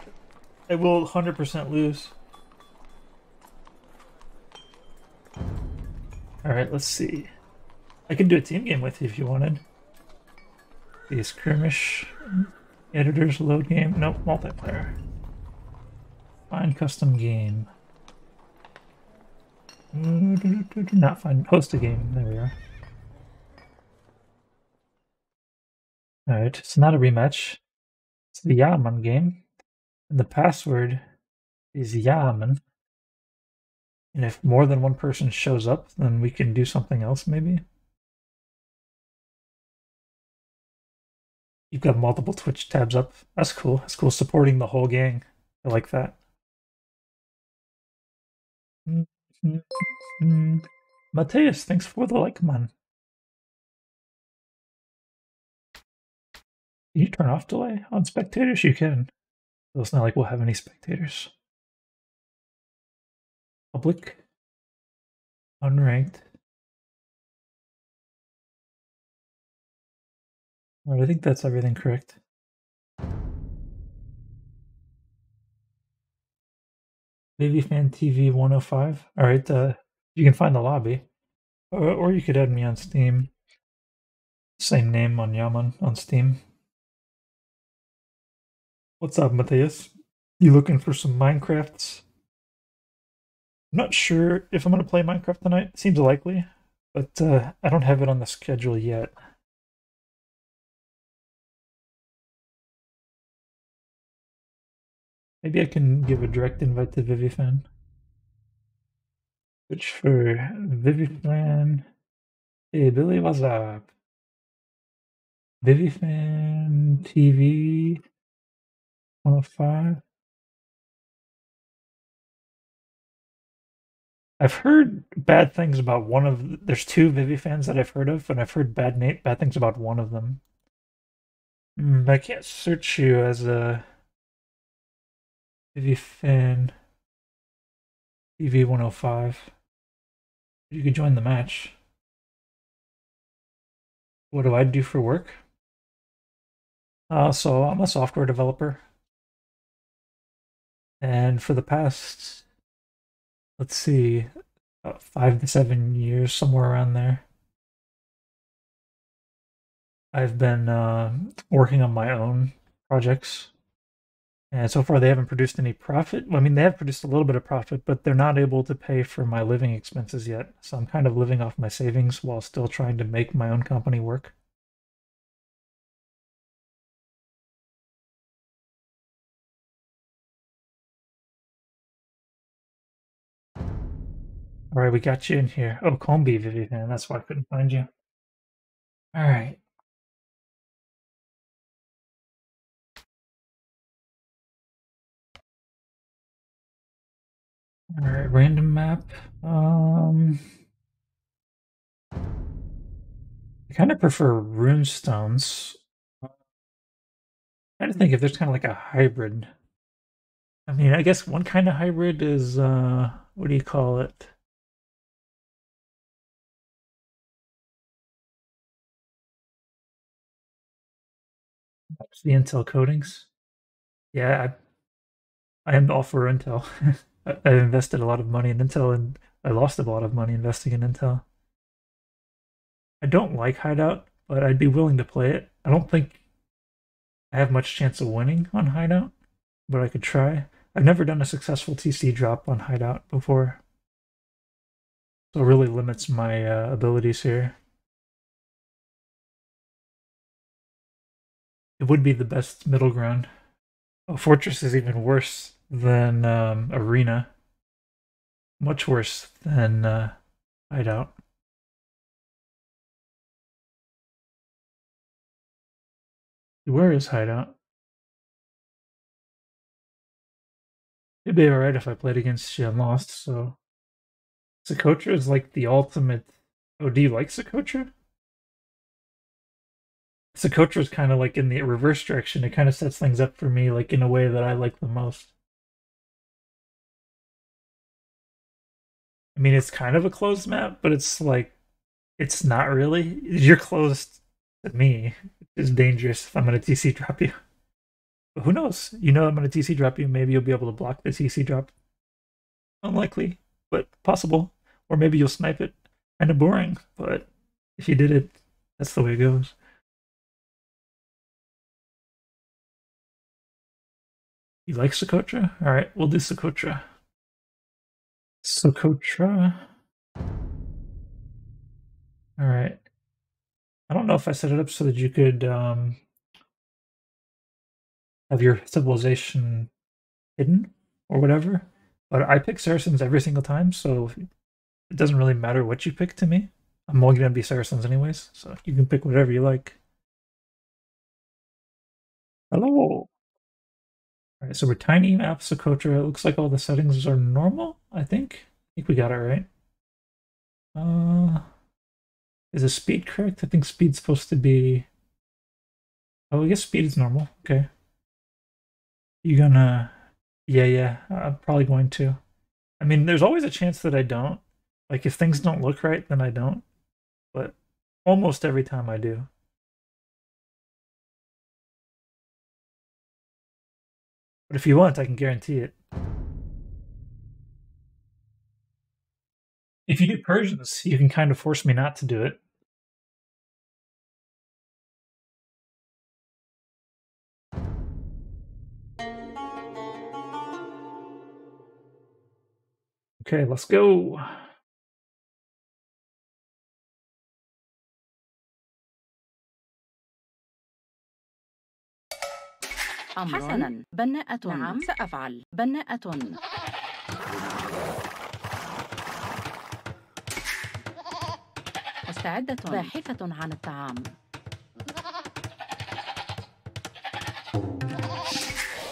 I will 100% lose. Alright, let's see. I can do a team game with you if you wanted. The skirmish, editors, load game. Nope, multiplayer. Find custom game. Not find host a game. There we are. Alright, it's not a rematch. It's the Yaman game. And the password is Yaman. And if more than one person shows up, then we can do something else maybe. You've got multiple Twitch tabs up. That's cool. That's cool. Supporting the whole gang. I like that. Mateus, thanks for the like, man. Can you turn off delay on spectators? You can. So it's not like we'll have any spectators. Public. Unranked. Well, I think that's everything correct. Babyfan TV 105. Alright, you can find the lobby. Or you could add me on Steam. Same name on Yaman on Steam. What's up, Matthias? You looking for some Minecrafts? I'm not sure if I'm going to play Minecraft tonight. It seems likely, but I don't have it on the schedule yet. Maybe I can give a direct invite to Vivifan. Which for Vivifan. Hey, Billy, what's up? Vivifan TV 105. I've heard bad things about one of. There's two Vivifans that I've heard of, and I've heard bad things about one of them. I can't search you as a Vivifan TV 105. You could join the match. What do I do for work? So I'm a software developer. And for the past, let's see, 5 to 7 years, somewhere around there, I've been working on my own projects. And so far they haven't produced any profit. I mean, they have produced a little bit of profit, but they're not able to pay for my living expenses yet. So I'm kind of living off my savings while still trying to make my own company work. All right, we got you in here. Oh, Combi Vivian, that's why I couldn't find you. All right. All right, random map. I kind of prefer runestones. I'm trying to think if there's kind of like a hybrid. I mean, I guess one kind of hybrid is what do you call it? The Intel coatings. Yeah, I am all for Intel. I've invested a lot of money in Intel, and I lost a lot of money investing in Intel. I don't like Hideout, but I'd be willing to play it. I don't think I have much chance of winning on Hideout, but I could try. I've never done a successful TC drop on Hideout before, so it really limits my abilities here. It would be the best middle ground. Oh, Fortress is even worse than Arena. Much worse than Hideout. Where is Hideout? It'd be alright if I played against you and lost, so... Socotra is like the ultimate... Oh, do you like Socotra? Socotra is kind of like in the reverse direction. It kind of sets things up for me like in a way that I like the most. I mean, it's kind of a closed map, but it's like... It's not really. You're closed to me. It's dangerous if I'm going to TC drop you. But who knows? You know I'm going to TC drop you. Maybe you'll be able to block the TC drop. Unlikely, but possible. Or maybe you'll snipe it. Kind of boring, but if you did it, that's the way it goes. You like Socotra? Alright, we'll do Socotra. Socotra. Alright. I don't know if I set it up so that you could have your civilization hidden or whatever, but I pick Saracens every single time, so it doesn't really matter what you pick to me. I'm only going to be Saracens anyways, so you can pick whatever you like. Hello! Alright, so we're tiny map Socotra. It looks like all the settings are normal, I think. I think we got it right. Is the speed correct? I think speed's supposed to be... Oh, I guess speed is normal. Okay. You gonna... Yeah, I'm probably going to. I mean, there's always a chance that I don't. Like, if things don't look right, then I don't. But almost every time I do. But if you want, I can guarantee it. If you do Persians, you can kind of force me not to do it. Okay, let's go. حسناً، بناءة. نعم، سأفعل. بناءة. مستعدة. باحثة عن الطعام.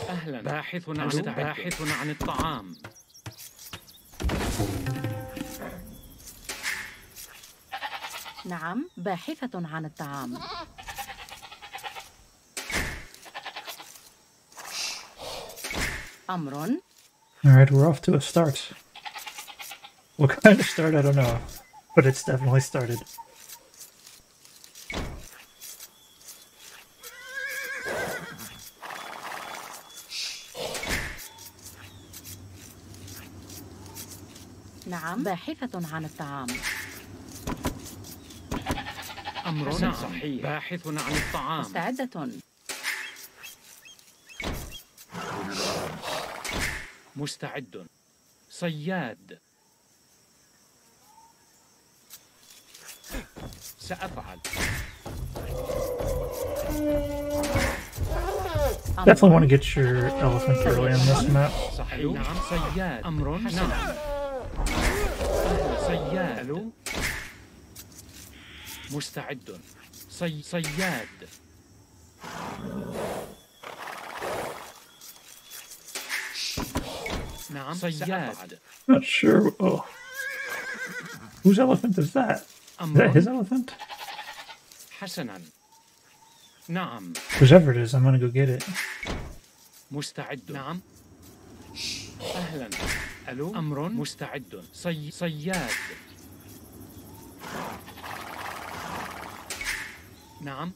أهلا. باحث عن الطعام. نعم، باحثة عن الطعام. أمر. Alright, we're off to a start. What kind of start, I don't know. But it's definitely started. نعم، باحثة عن الطعام. أمر صحيح. باحث عن الطعام. مستعدة. مستعد. صياد. سأفعل. Definitely want to get your elephant early on this map. صحيح. نعم، صياد. أمر. نعم. صياد. مستعد. صياد. نعم، صياد. Not sure. Oh. Whose elephant is that? Is that his elephant? حسنا. نعم. Whichever it is, I'm gonna go get it. مستعد. نعم. أهلا. ألو. أمر. مستعد. صياد. نعم،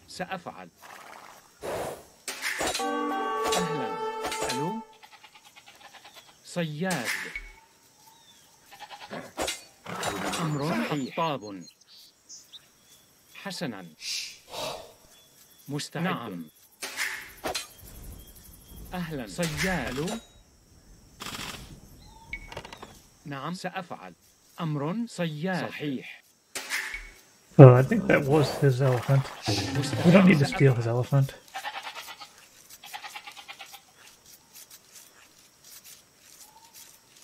سأفعل. صياد. أمر حطاب. حسنا. مستعد. نعم. أهلا. صياد. نعم سأفعل. أمر صياد. صحيح. So I think that was his elephant. We don't need to steal his elephant.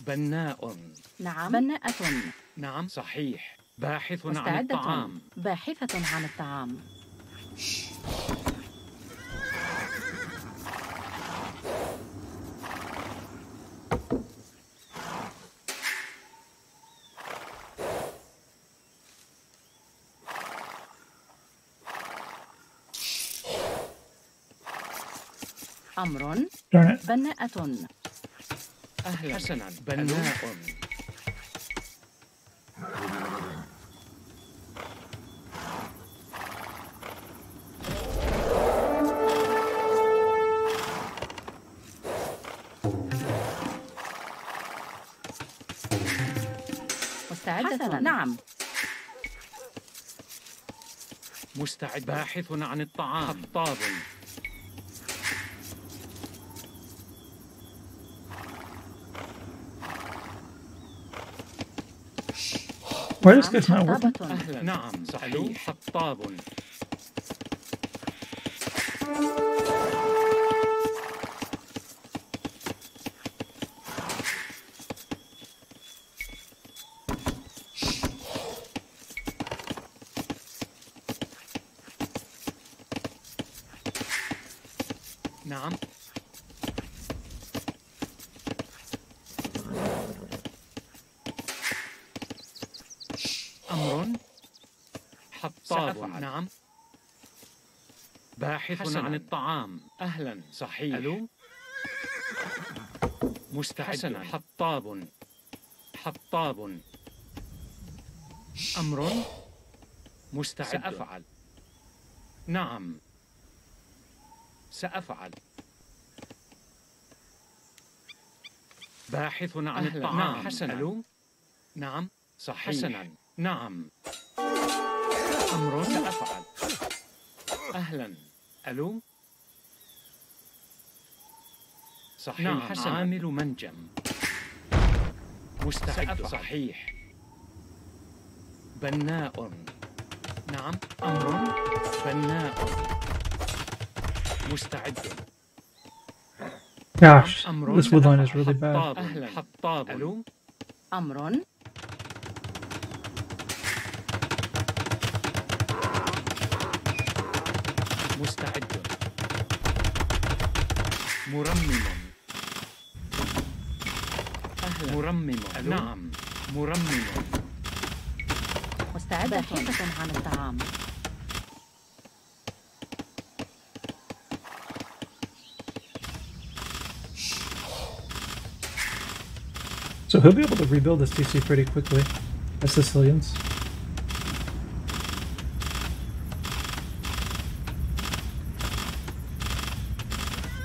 بناء. نعم. بناءة. نعم صحيح. باحث عن مستعدة. الطعام. باحثة عن الطعام. أمر. Darn it. بناءة. أهلا. حسنا. بناء. مستعدة. نعم. مستعد. باحث عن الطعام. حطاب. Why is this not working? حطابة. أهلا. نعم صحيح. حطاب. نعم. أمر حطاب. نعم. باحث عن الطعام. أهلا. صحيح. ألو. مستعد. حطاب. حطاب. أمر مستعد. سأفعل. نعم سأفعل. باحث عن الطعام. نعم. حسنا. ألو. نعم صحيح. حسنا. نعم. أمر سأفعل. أهلا. ألو. صحيح. نعم. حسنا. عامل منجم. مستعد. سأفعل. صحيح. بناء. نعم. أمر بناء. مستعد. Gosh, أمر this wood line is really حطاب. bad. أهلا. حطاب. ألو. أمر. مستعد. مرمم. أهلا. مرمم. نعم. مرمم. مستعدة. باحثة عن الطعام. So he'll be able to rebuild this TC pretty quickly, as Sicilians.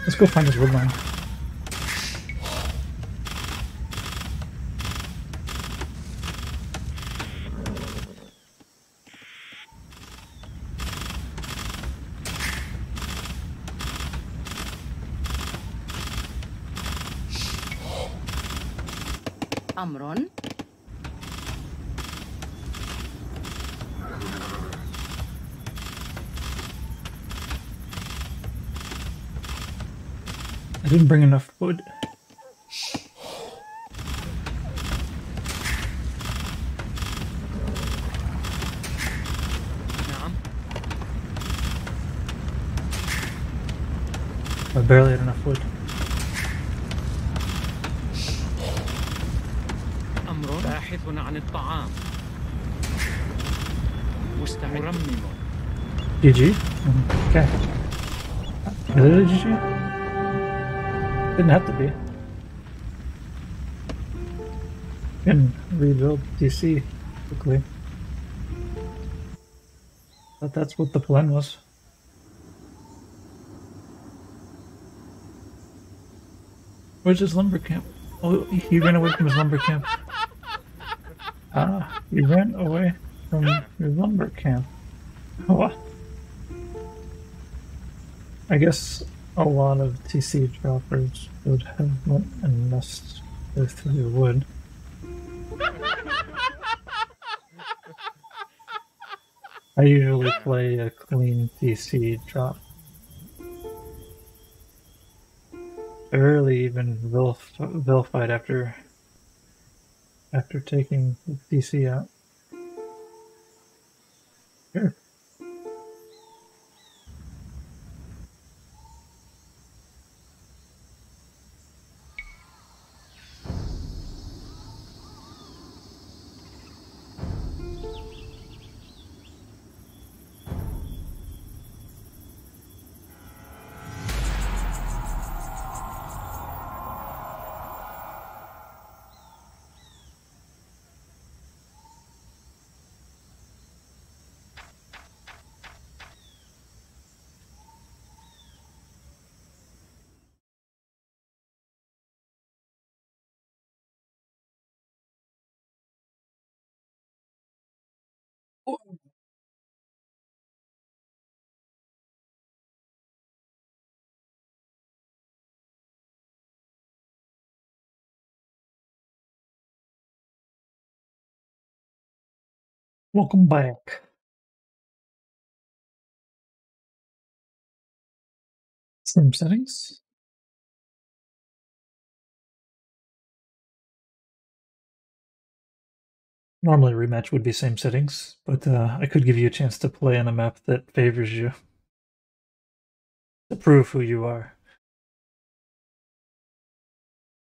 Let's go find his woodline. أمر. I didn't bring enough wood. نعم. I barely had enough wood. أمر باحث عن الطعام. مستعد. مرمم. GG? Okay. Is it a GG? Didn't have to be. Can rebuild DC quickly. But that's what the plan was. Where's his lumber camp? Oh, he ran away from his lumber camp. Ah, he ran away from your lumber camp. What? I guess a lot of TC droppers would have went and messed with your wood. I usually play a clean TC drop. I rarely even vilified after taking the TC out. Sure. Welcome back. Same settings. Normally rematch would be same settings, but I could give you a chance to play on a map that favors you to prove who you are.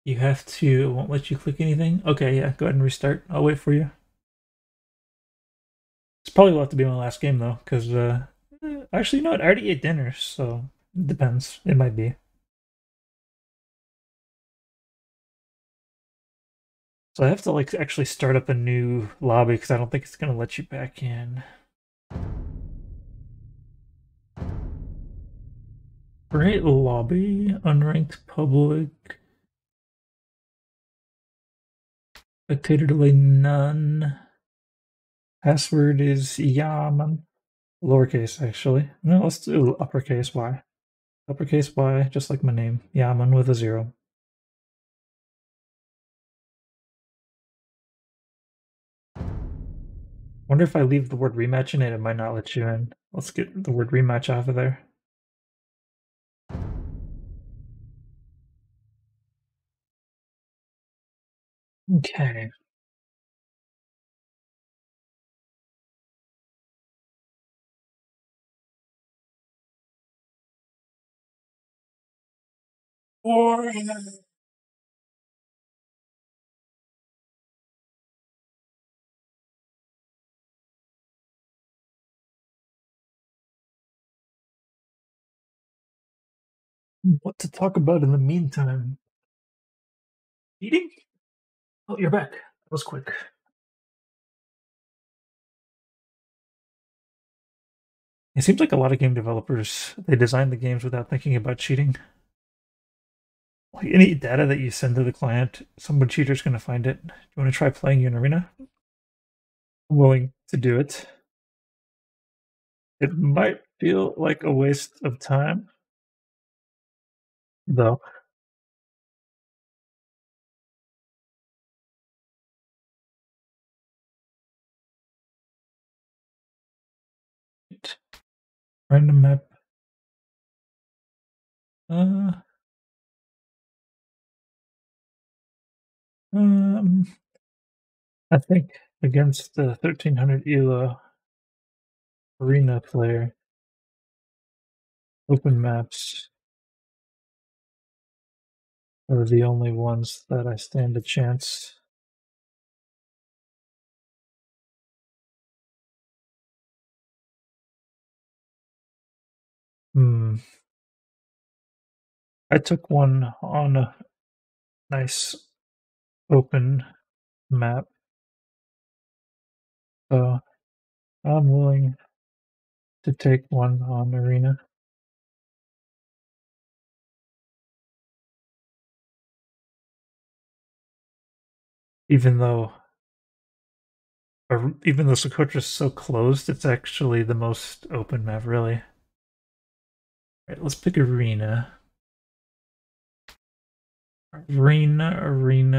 You have to, it won't let you click anything? Okay, yeah, go ahead and restart. I'll wait for you. It's probably will have to be my last game though, because actually, you know what? I already ate dinner, so it depends. It might be. So I have to like actually start up a new lobby because I don't think it's gonna let you back in. Create lobby, unranked public, spectator delay none. Password is Yaman. Lowercase actually. No, let's do uppercase Y. Uppercase Y, just like my name. Yaman with a 0. Wonder if I leave the word rematch in it, it might not let you in. Let's get the word rematch off of there. Okay. Or what to talk about in the meantime? Eating? Oh, you're back. That was quick. It seems like a lot of game developers, they design the games without thinking about cheating. Like any data that you send to the client, some cheater's going to find it. Do you want to try playing in Arena? I'm willing to do it. It might feel like a waste of time, though. Random map. Uh, um, I think against the 1300 ELO Arena player, open maps are the only ones that I stand a chance. Hmm. I took one on a nice open map, so I'm willing to take one on Arena. Even though Socotra is so closed, it's actually the most open map, really. Alright, let's pick Arena. Arena.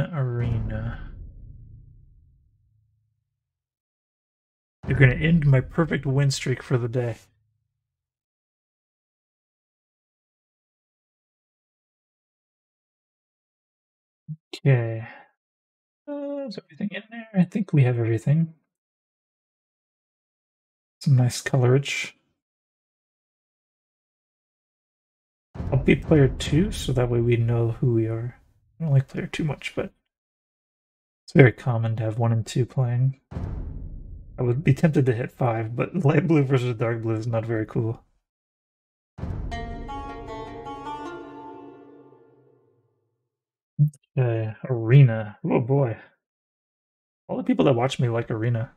You're gonna end my perfect win streak for the day. Okay. Is everything in there? I think we have everything. Some nice colorage. I'll be player 2, so that way we know who we are. I don't like player 2 much, but it's very common to have 1 and 2 playing. I would be tempted to hit 5, but light blue versus dark blue is not very cool. Okay, Arena. Oh boy. All the people that watch me like Arena.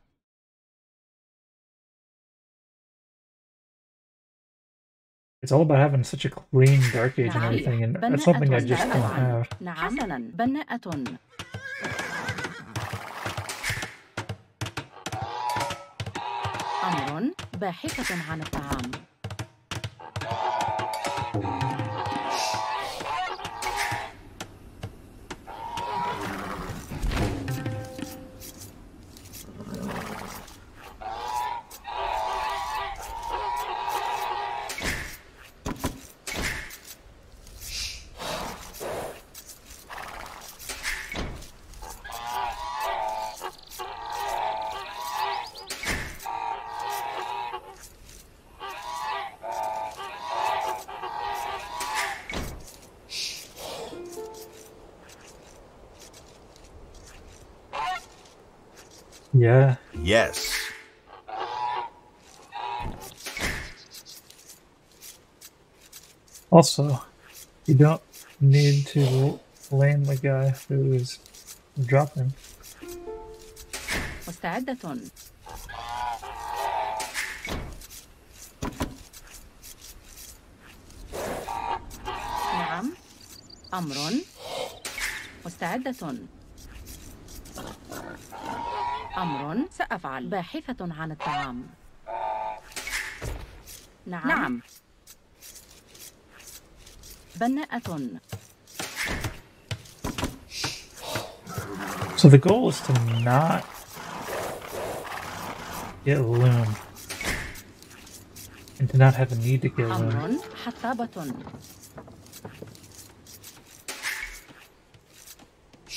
It's all about having such a clean dark age and everything, and that's something I just don't have. حسنا بناءة. أمر باحثة عن الطعام. Yeah. Yes. Also, you don't need to lane the guy who is dropping. مستعدة. نعم. أمر. مستعدة. أمر سأفعل. باحثة عن الطعام. نعم. بناءة. So the goal is to not get loom. And to not have a need to get loom. أمر حطابة.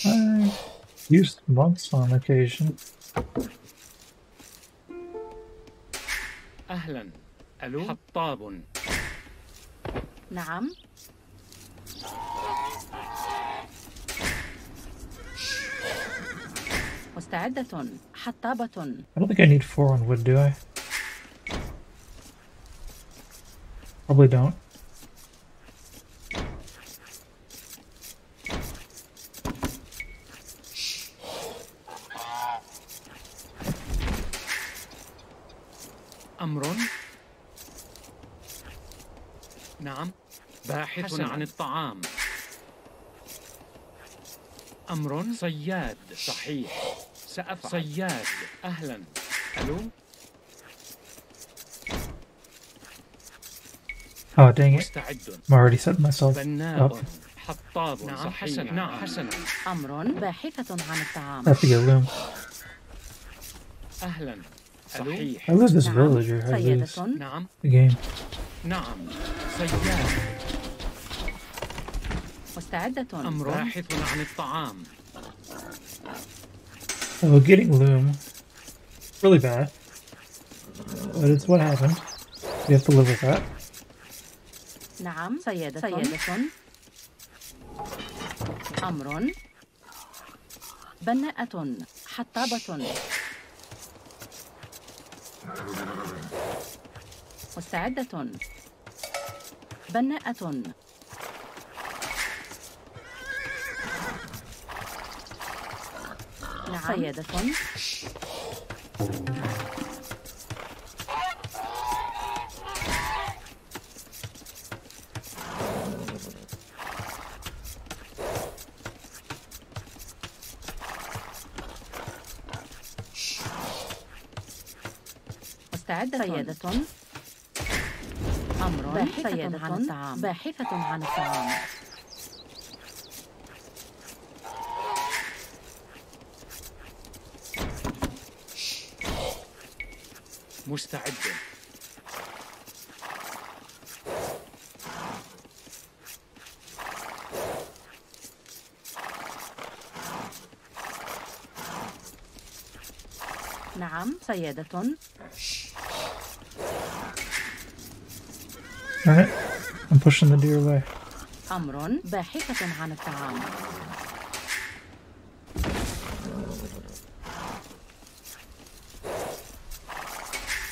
I used monks on occasion. أهلا. ألو حطاب. نعم. مستعدة. حطابة. I don't think I need 4 on wood, do I? Probably don't. أمر. نعم. باحث عن الطعام. أمر صياد. صحيح. سأفعل. صياد. أهلا. ألو. Oh, dang it. مستعد. I'm already setting myself بناء. up. حطاب. نعم حسنا. نعم حسنا. أمر باحثة عن الطعام. I have to get loom. أهلا. صحيح. I lose this نعم. villager. I lose سيدة. نعم. the game. نعم. صياد. مستعدة. أمر باحث عن الطعام. So getting loom, really bad, but it's what happened. We have to live with that. نعم. سيدة. أمر بناءة. حطابة. مستعدة. بناءة. نعم. سيدة. مستعدة سيدة. أمر باحثة عن الطعام. باحثة عن الطعام. مستعد. نعم سيدة. Alright, I'm pushing the deer away. أمر باحثة عن الطعام.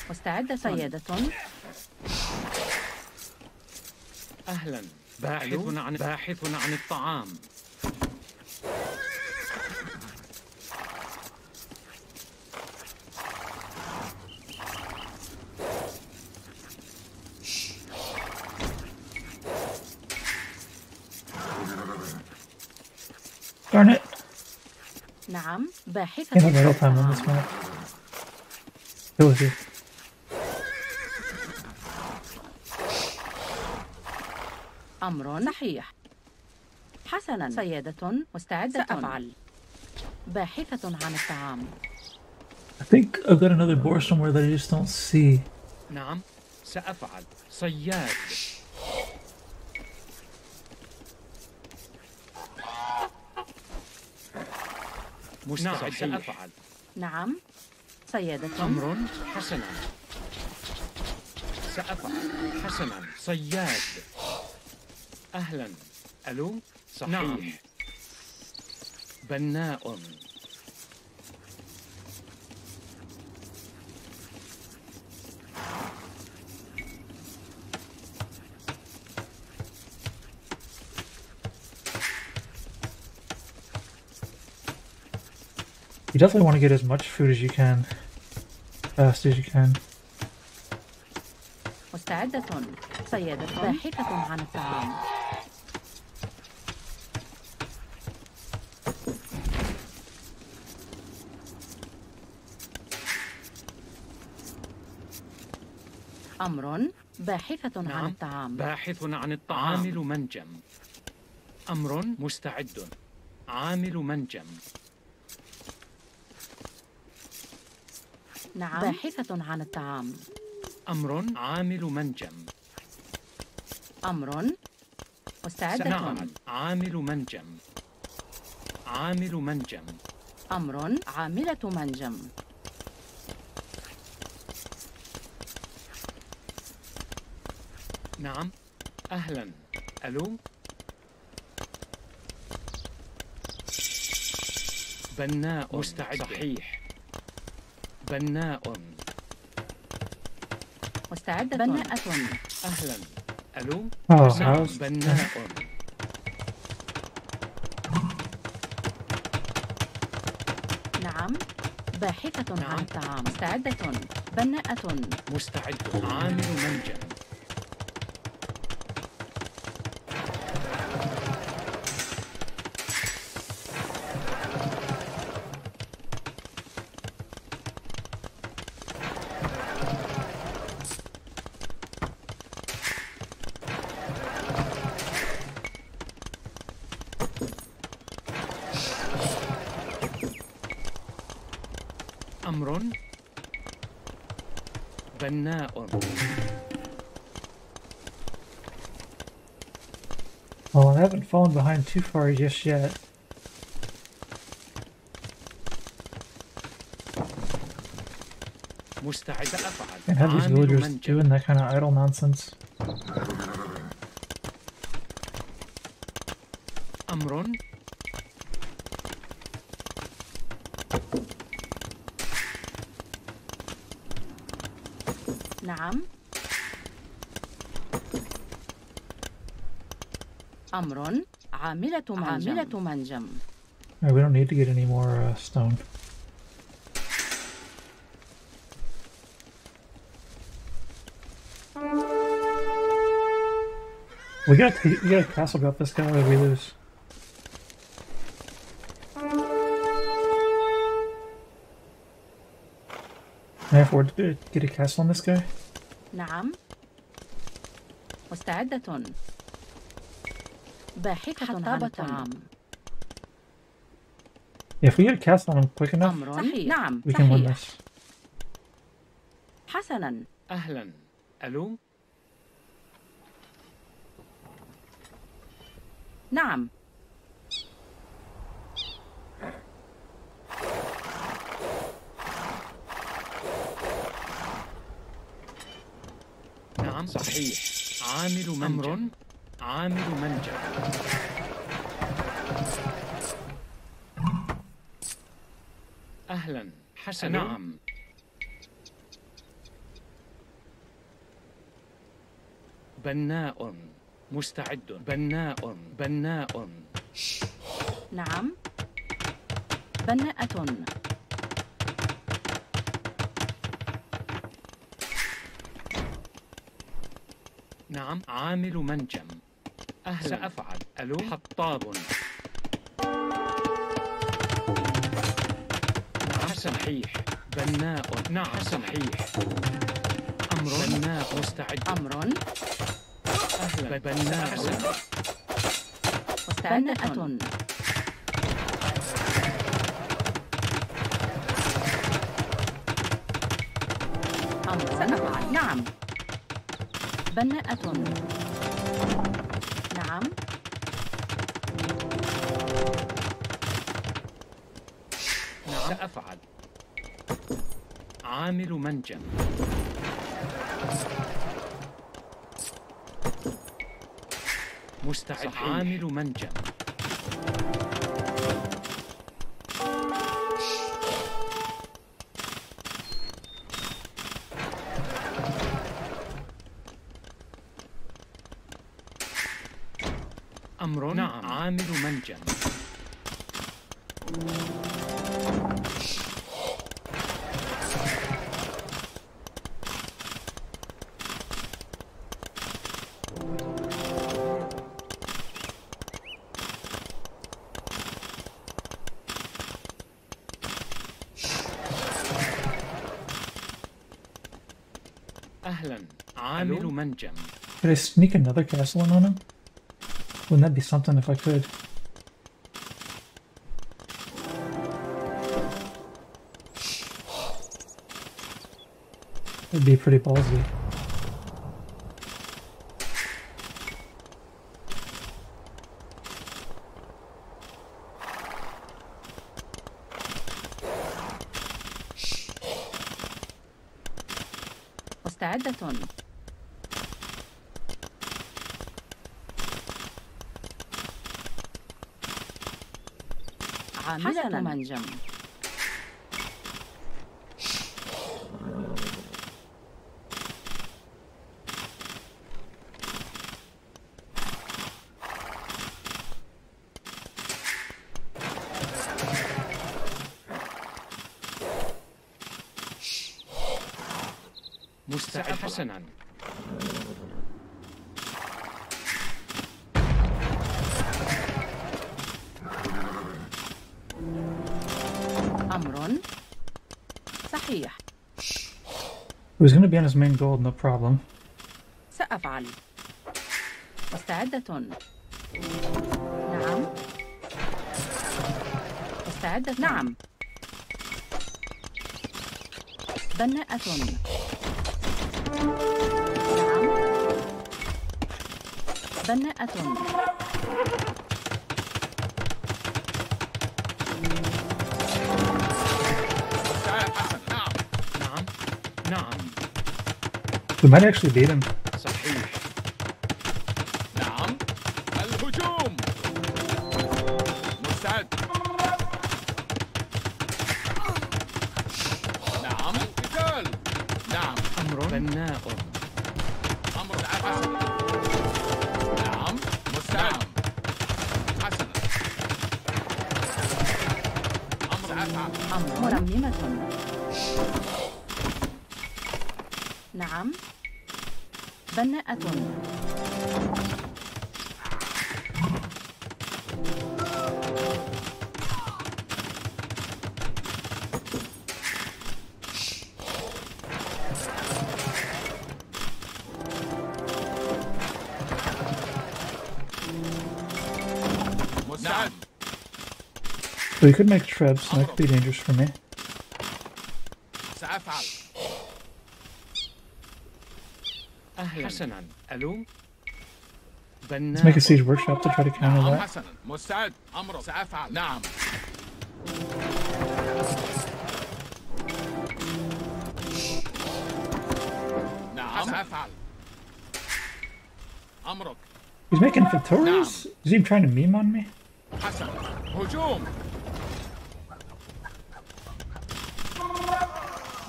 مستعدة سيدة. أهلا. باحث عن الطعام. Darn it! نعم باحثة. Can't have my whole time on this map. Go with you. أمر صحيح. حسنا سيدة. مستعدة. سأفعل. باحثة عن الطعام. I think I've got another boar somewhere that I just don't see. نعم سأفعل. صياد. مستعد. سأفعل. نعم سيدة. أمر حسنا. سأفعل. حسنا. صياد. أهلا. ألو. صحيح. نعم. بناء. You definitely want to get as much food as you can, fast as you can. مستعدة سيدة. باحثة عن الطعام. أمر باحثة نعم. عن الطعام. باحث عن الطعام. عامل منجم. أمر مستعد. عامل منجم. نعم باحثة عن الطعام. أمر عامل منجم. أمر مستعدة. نعم. عامل منجم. عامل منجم. أمر عاملة منجم. نعم. أهلا. ألو. بناء. مستعد. صحيح. بناء. مستعدة. بناءة. أهلا. ألو. Oh, نعم. how's بناء. نعم باحثة نعم. عن الطعام. مستعدة. بناءة. مستعد. عامل منجم. أمر بناء. Well, I haven't fallen behind too far just yet. مستعد. أفعل. Can't have these عامل villagers منجم. doing that kind of idle nonsense. أمر نعم. أمر عاملة منجم. Alright, we don't need to get any more stone. We gotta castle drop this guy or we lose. Can I afford to get a castle on this guy? نعم. مستعدة. باحثة عن الطعام. Yeah, if we get a castle on him quick enough, أمر صحيح. نعم we can win صحيح. this. حسنا. أهلا. ألو؟ نعم. نعم صحيح. عامل منجم. عامل منجم. أهلا. حسنا. نعم. بناء. مستعد. بناء. نعم. بناءة. نعم. عامل منجم. أهلا. سأفعل. ألو. حطاب. نعم صحيح. بناء. نعم صحيح. أمر. بناء. مستعد. أمر. أهلا. بناء. مستعدة. أمر. سأفعل. نعم. بناءة. نعم. نعم. سأفعل. عامل منجم. مستعد. صحيح. عامل منجم. أمر. نعم. عامل منجم. أهلا. عامل منجم. Could I sneak another castle in on him? Wouldn't that be something if I could? That'd be pretty ballsy. مستعدة. عاملة منجم. مستعد. حسنا. أمر صحيح. Who's gonna be on his main gold, no problem. سأفعل. مستعدة. نعم. مستعدة. نعم. بناءة. نعم. بناءة. نعم. We might actually beat him. صحيح. نعم. الهجوم. مستعد. نعم. القتال. نعم. أمر. بناء. أمر. حسنا. نعم. مستعد. حسنا. أمر. أمر. مرممة. نعم. بناءة. نعم. So you could make trebs, and that could be dangerous for me. سأفعل. حسنا. ألو. Let's make a siege workshop to try to counter نعم that. حسنا. مستعد. أمر. سأفعل. نعم. نعم سأفعل. أمرك. He's making victorious? Is he trying to meme on me? حسنا. هجوم.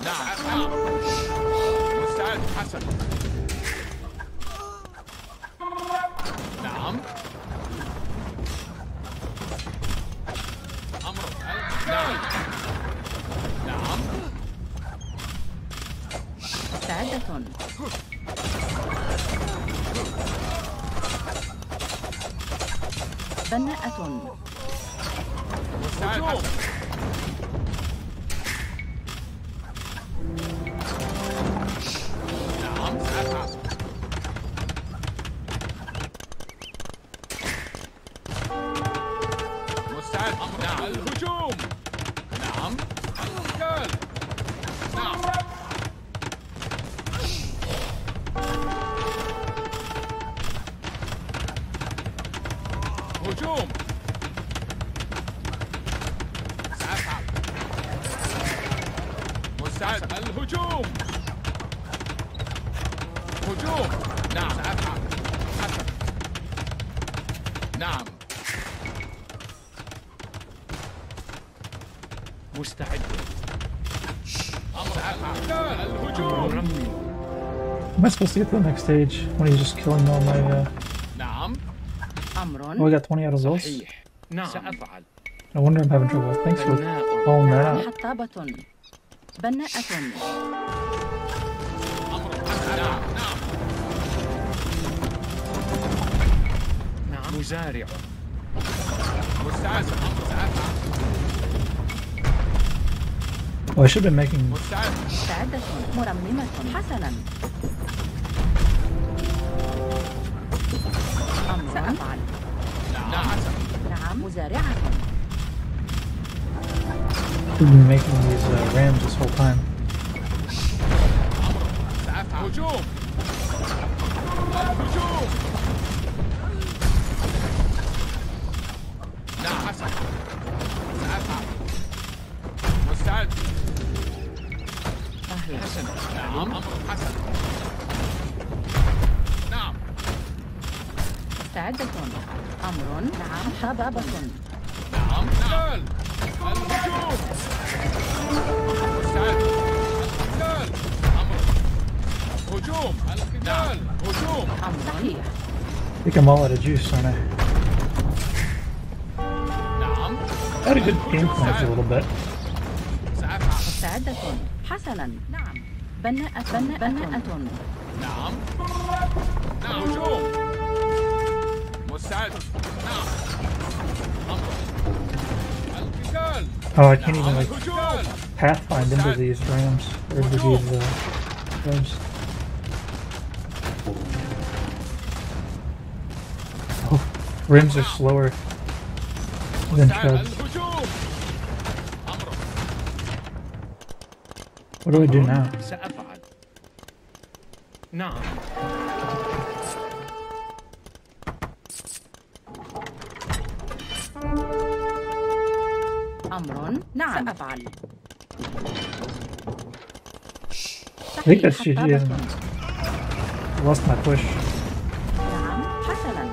نعم. مستعد. حسنا. نعم. أمرك. نعم. نعم. مستعدة. بناءة. مستعد. نعم سأفعل. مستعد. نعم الهجوم. نعم القتال. نعم. هجوم. سأفعل. مستعد. الهجوم. هجوم. نعم سأفعل. حسن. نعم. مستعد. أمر. سأفعل. الهجوم. Am I supposed to get to the next stage when he's just killing all my, نعم. Oh, I got 20 out of those? صحيح. نعم سأفعل. No wonder I'm having trouble. Thanks for calling that out. حطابة. بناءة. أمر. نعم. نعم. نعم مزارع. مستعد. أمر. سأفعل. Well, I should have been making... مستعد. مستعدة. مرممة. حسنا. سأفعل. نعم حسن. نعم مزارعة. We've been making these rams this whole time. أمر. سأفعل. هجوم. الهجوم. نعم حسن. سأفعل. مستعد. حسنا. نعم. أمر. حسن. نعم. مستعدة. أمر. نعم حبابة. نعم. قتال. الهجوم. مستعد. القتال. أمر. هجوم. القتال. هجوم. أمر. صحيح. I think I'm all out of juice, aren't I? نعم. I had a good game plan for a little bit. سأفعل. مستعدة. حسنا. نعم. بناءة. بناءة. نعم. نعم. هجوم. مستعد. نعم. أمر. القتال. Oh, I can't even, like, الهجوم. pathfind into these rams. Or into these, rams. Oh, rims are slower than مستعد. treads. الهجوم. أمر. What do I do now? سأفعل. نعم. أمر. نعم سأفعل. I think that's GG, isn't it? I lost my push. نعم حسنا.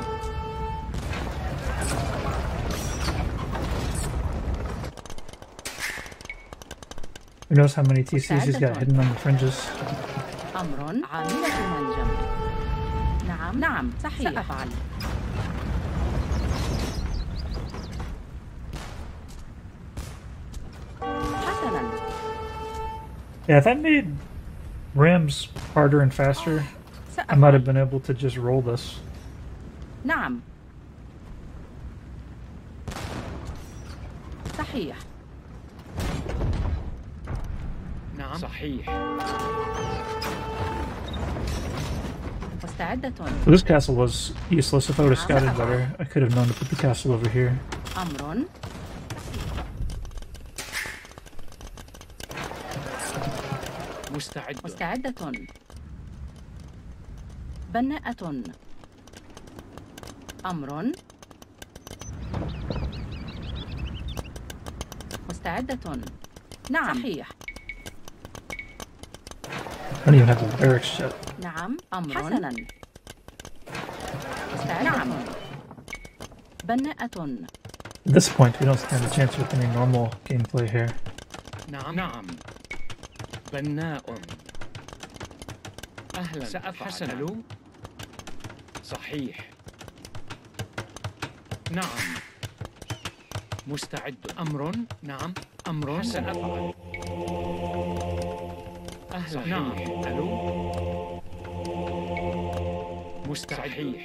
Who knows how many TCs he's got hidden on the fringes. أمر. عاملة منجم. نعم. نعم صحيح. سأفعل. حسنا. Yeah, if I made rams harder and faster, I might have been able to just roll this. نعم. صحيح. نعم صحيح. مستعدة. So this castle was useless. If I would have scouted better, I could have known to put the castle over here. أمر. مستعدة. بناءة. أمر. مستعدة. نعم. صحيح. I don't even have the barracks yet. نعم. أمر. حسناً. مستعدة. نعم. بناءة. At this point, we don't stand a chance with any normal gameplay here. نعم. بناء. أهلا. سأفعل. صحيح. نعم. مستعد. أمر. نعم. أمر. سأفعل. أهلا. نعم. مستعد.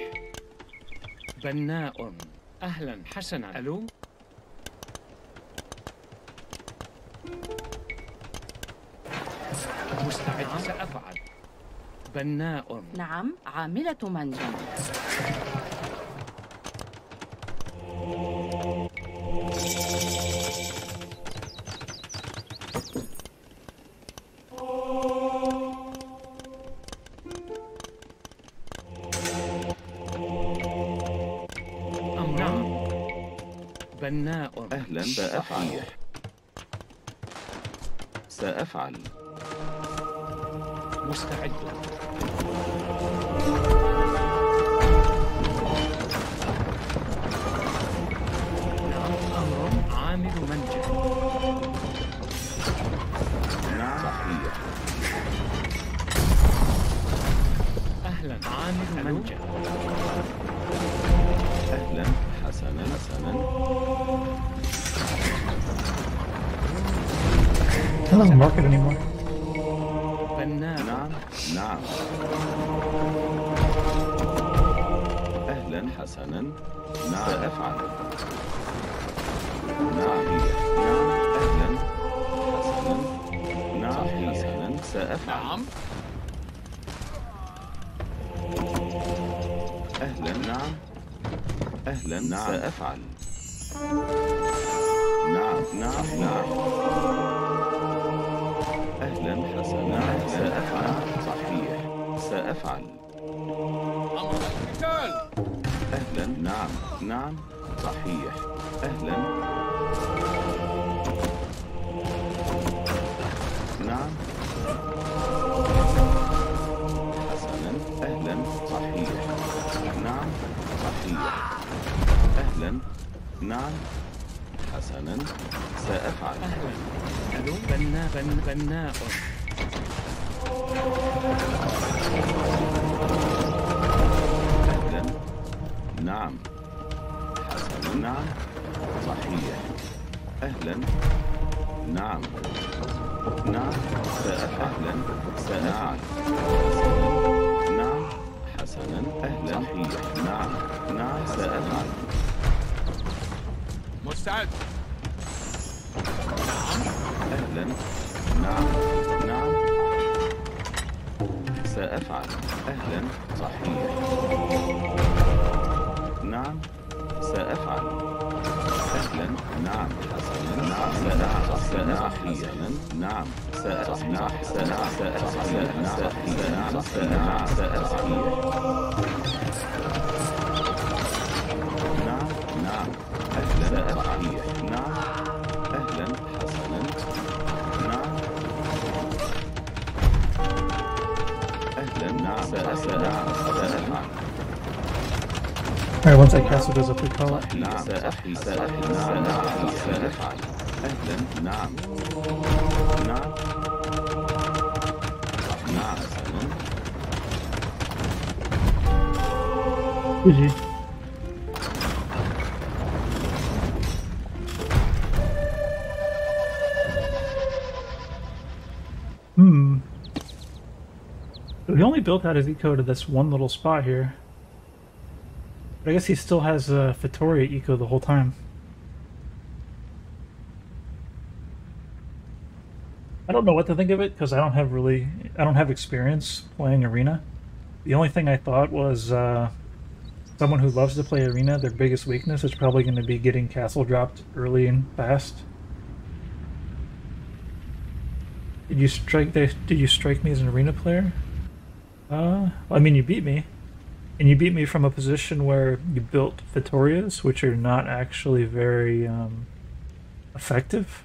بناء. أهلا. حسنا. ألو. مستعد. سأفعل. بناء. نعم. عاملة منجم. بناء. أهلا. سأفعل. سأفعل. مستعد. نعم. أمر. عامل منجم. نعم. صحيح. أهلا. عامل منجم. أهلا. حسنا. حسنا. It doesn't market anymore. بناء. نعم. نعم. أهلا. حسنا. نعم. سأفعل. نعم. نعم. أهلا. حسنا. نعم. حسنا. سأفعل. نعم. أهلا. نعم. أهلا. نعم. سأفعل. نعم. نعم. نعم. أهلا. حسنا. سأفعل. صحيح. سأفعل. أمر القتال. أهلا. نعم. نعم. صحيح. أهلا. نعم. حسنا. أهلا. صحيح. نعم. صحيح. أهلا. نعم. حسنا. سأفعل. أهلا. ألو. بناء. بناء. أهلا. نعم. حسنا. نعم. صحيح. أهلا. نعم. نعم. سأفعل. سأفعل. نعم. حسنا. أهلا. صحيح. نعم. نعم. سأفعل. مستعد. أهلا. نعم. نعم. سأفعل. أهلا. صحيح. نعم. سأفعل. أهلا. نعم. حسنا. نعم. سأفعل. حسنا. نعم. سأفعل. نعم. سأفعل. نعم. سأفعل. نعم. نعم. أهلا. صحيح. نعم. أهلا. حسنا. نعم. أهلا. نعم. سأفعل. Alright, once I cast it, does it call it? نعم. سأفعل. سأفعل. أهلا. نعم. نعم. نعم. حسنا. GG. So he only built out his eco to this one little spot here. But I guess he still has Fitoria eco the whole time. I don't know what to think of it because I don't have experience playing Arena. The only thing I thought was someone who loves to play arena, their biggest weakness is probably going to be getting castle dropped early and fast. Did you strike me as an arena player? I mean, you beat me. And you beat me from a position where you built Vittorias, which are not actually very effective.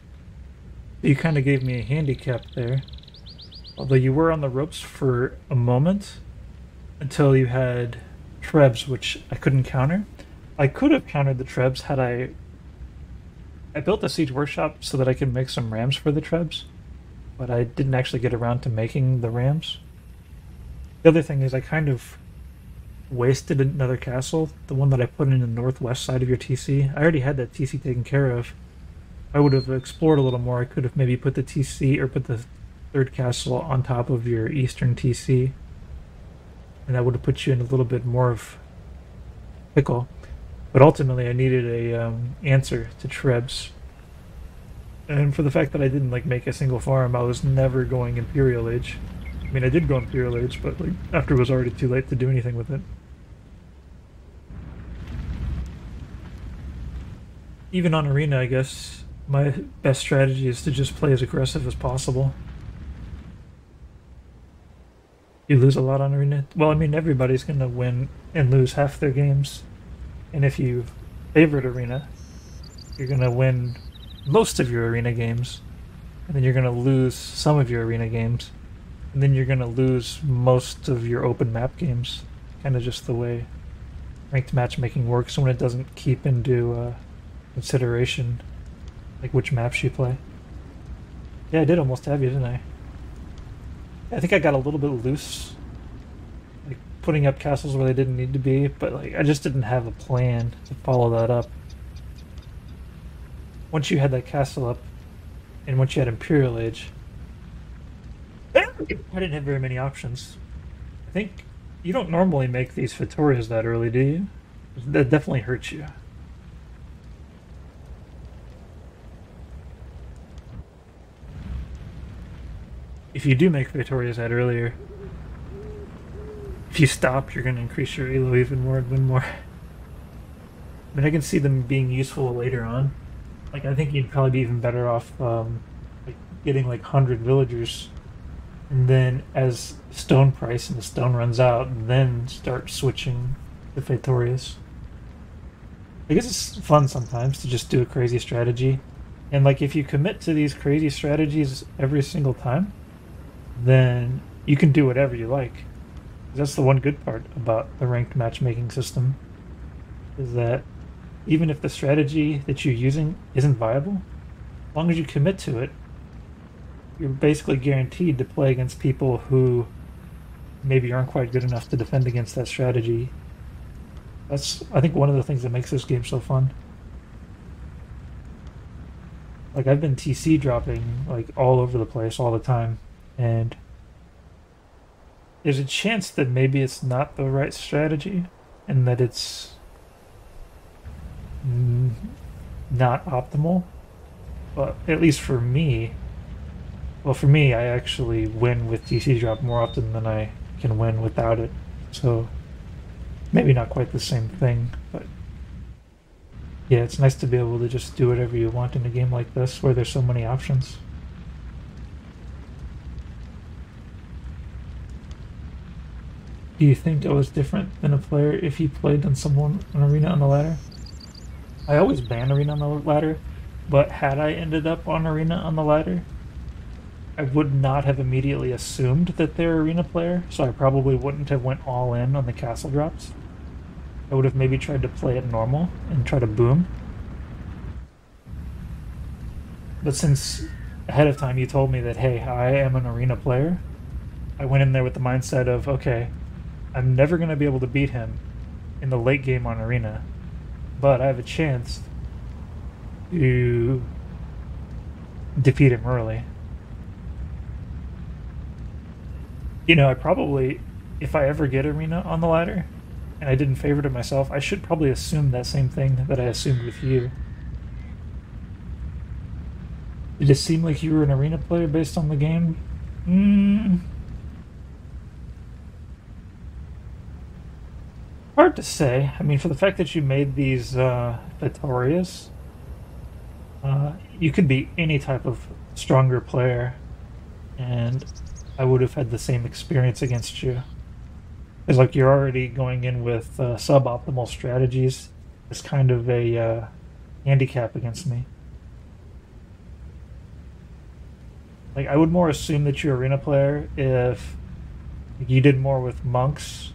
You kind of gave me a handicap there. Although you were on the ropes for a moment until you had Trebs, which I couldn't counter. I could have countered the Trebs had I built a siege workshop so that I could make some rams for the Trebs, but I didn't actually get around to making the rams. The other thing is I kind of wasted another castle, the one that I put in the northwest side of your TC. I already had that TC taken care of. I would have explored a little more. I could have maybe put the TC or put the third castle on top of your eastern TC, and that would have put you in a little bit more of pickle. But ultimately I needed a answer to Trebs. And for the fact that I didn't make a single farm, I was never going Imperial Age. I mean, I did go Imperial Age, but after it was already too late to do anything with it. Even on Arena, I guess, my best strategy is to just play as aggressive as possible. You lose a lot on Arena? Well, I mean, everybody's going to win and lose half their games. And if you favorite Arena, you're going to win most of your Arena games. And then you're going to lose some of your Arena games. And then you're going to lose most of your open map games. Kind of just the way ranked matchmaking works when it doesn't keep into consideration which maps you play. Yeah, I did almost have you, didn't I? I think I got a little bit loose, putting up castles where they didn't need to be, but I just didn't have a plan to follow that up. Once you had that castle up, and once you had Imperial Age, I didn't have very many options. I think you don't normally make these Vittorias that early, do you? That definitely hurts you. If you do make Vittorias that earlier, if you stop, you're going to increase your elo even more and win more. I mean, I can see them being useful later on. I think you'd probably be even better off getting 100 villagers, and then as stone price and the stone runs out, then start switching to Vittorias. I guess it's fun sometimes to just do a crazy strategy, and if you commit to these crazy strategies every single time, then you can do whatever you like. That's the one good part about the ranked matchmaking system, is that even if the strategy that you're using isn't viable, as long as you commit to it, you're basically guaranteed to play against people who maybe aren't quite good enough to defend against that strategy. That's, I think, one of the things that makes this game so fun. I've been TC dropping all over the place all the time, and there's a chance that maybe it's not the right strategy and that it's not optimal, but at least for me, I actually win with TC drop more often than I can win without it, so maybe not quite the same thing, but yeah, it's nice to be able to just do whatever you want in a game like this where there's so many options. Do you think I was different than a player if you played on someone on Arena on the ladder? I always ban Arena on the ladder, but had I ended up on Arena on the ladder, I would not have immediately assumed that they're Arena player, so I probably wouldn't have went all in on the castle drops. I would have maybe tried to play it normal and try to boom. But since ahead of time you told me that, hey, I am an Arena player, I went in there with the mindset of, okay, I'm never going to be able to beat him in the late game on Arena, but I have a chance to defeat him early. I probably, if I ever get Arena on the ladder, and I didn't favorite it myself, I should probably assume that same thing that I assumed with you. Did it seem like you were an Arena player based on the game? Hard to say. I mean, for the fact that you made these Vittorias, you could be any type of stronger player, and I would have had the same experience against you. It's like you're already going in with suboptimal strategies. It's kind of a handicap against me. Like, I would more assume that you're arena player if you did more with monks.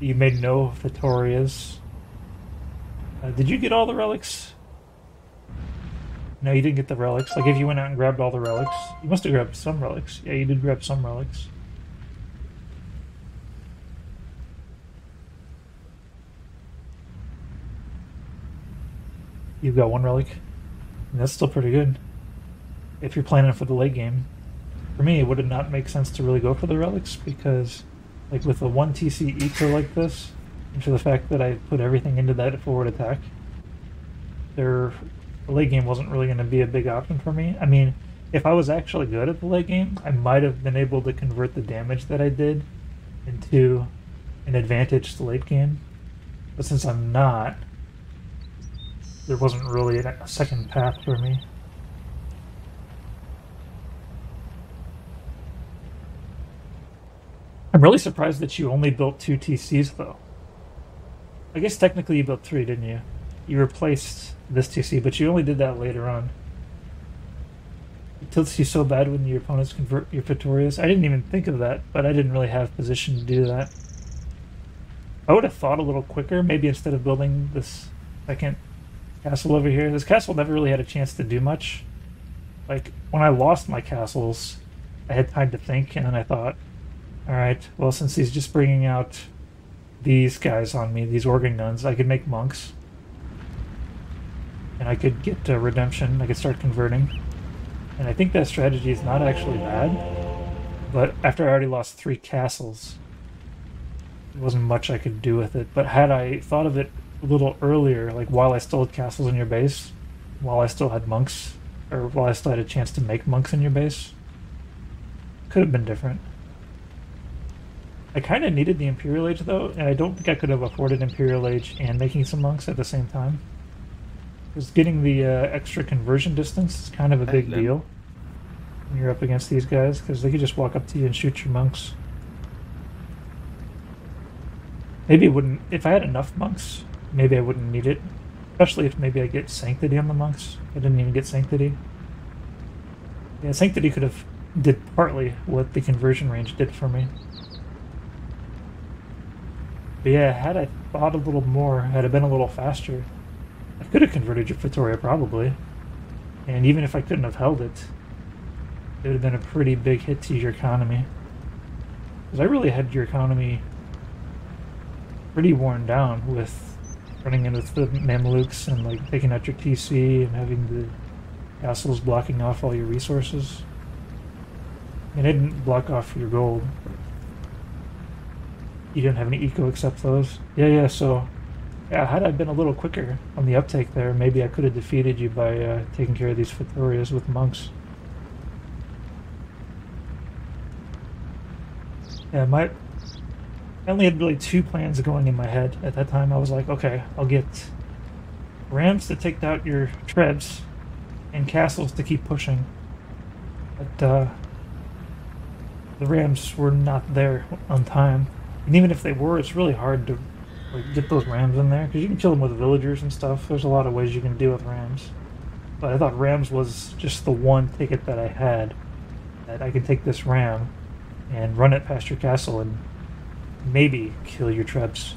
You made no Vittorias. Did you get all the relics? No, you didn't get the relics. Like, if you went out and grabbed all the relics, you must have grabbed some relics. Yeah, you did grab some relics. You've got one relic. And that's still pretty good. If you're planning for the late game. For me, it would not make sense to really go for the relics because, like, with a 1 TC eco like this, and for the fact that I put everything into that forward attack, the late game wasn't really going to be a big option for me. I mean, if I was actually good at the late game, I might have been able to convert the damage that I did into an advantage to late game. But since I'm not, there wasn't really a second path for me. I'm really surprised that you only built 2 TCs, though. I guess technically you built 3, didn't you? You replaced this TC, but you only did that later on. It tilts you so bad when your opponents convert your Vittorias. I didn't even think of that, but I didn't really have position to do that. I would have thought a little quicker, maybe instead of building this second castle over here. This castle never really had a chance to do much. Like, when I lost my castles, I had time to think, and then I thought, alright, well, since he's just bringing out these guys on me, these organ guns, I could make monks. And I could get redemption, I could start converting. And I think that strategy is not actually bad, but after I already lost 3 castles, there wasn't much I could do with it. But had I thought of it a little earlier, like while I still had castles in your base, while I still had monks, or while I still had a chance to make monks in your base, could have been different. I kind of needed the Imperial Age, though, and I don't think I could have afforded Imperial Age and making some monks at the same time. Because getting the extra conversion distance is kind of a big deal when you're up against these guys, because they could just walk up to you and shoot your monks. Maybe it wouldn't... If I had enough monks, maybe I wouldn't need it. Especially if maybe I get Sanctity on the monks. I didn't even get Sanctity. Yeah, Sanctity could have did partly what the conversion range did for me. But yeah, had I thought a little more, had I been a little faster, I could have converted your Vittoria probably. And even if I couldn't have held it, it would have been a pretty big hit to your economy. Because I really had your economy pretty worn down with running in with the Mamelukes and like taking out your TC and having the castles blocking off all your resources. I mean, it didn't block off your gold. You didn't have any eco except those. Yeah, so... Yeah, had I been a little quicker on the uptake there, maybe I could have defeated you by taking care of these Vittorias with monks. Yeah, I only had really 2 plans going in my head at that time. I was like, okay, I'll get rams to take out your trebs and castles to keep pushing. But the rams were not there on time. And even if they were, it's really hard to like get those rams in there, because you can kill them with villagers and stuff. There's a lot of ways you can deal with rams. But I thought rams was just the one ticket that I had, that I could take this ram and run it past your castle and maybe kill your trebs.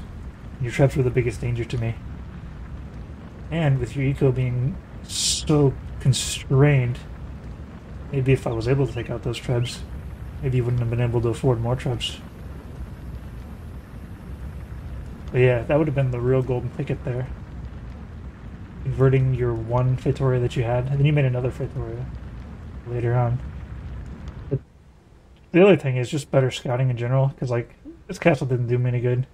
Your trebs were the biggest danger to me. And with your eco being so constrained, maybe if I was able to take out those trebs, maybe you wouldn't have been able to afford more trebs. But yeah, that would have been the real golden ticket there. Converting your 1 Vittoria that you had, and then you made another Vittoria later on. But the other thing is just better scouting in general, because like, this castle didn't do me any good.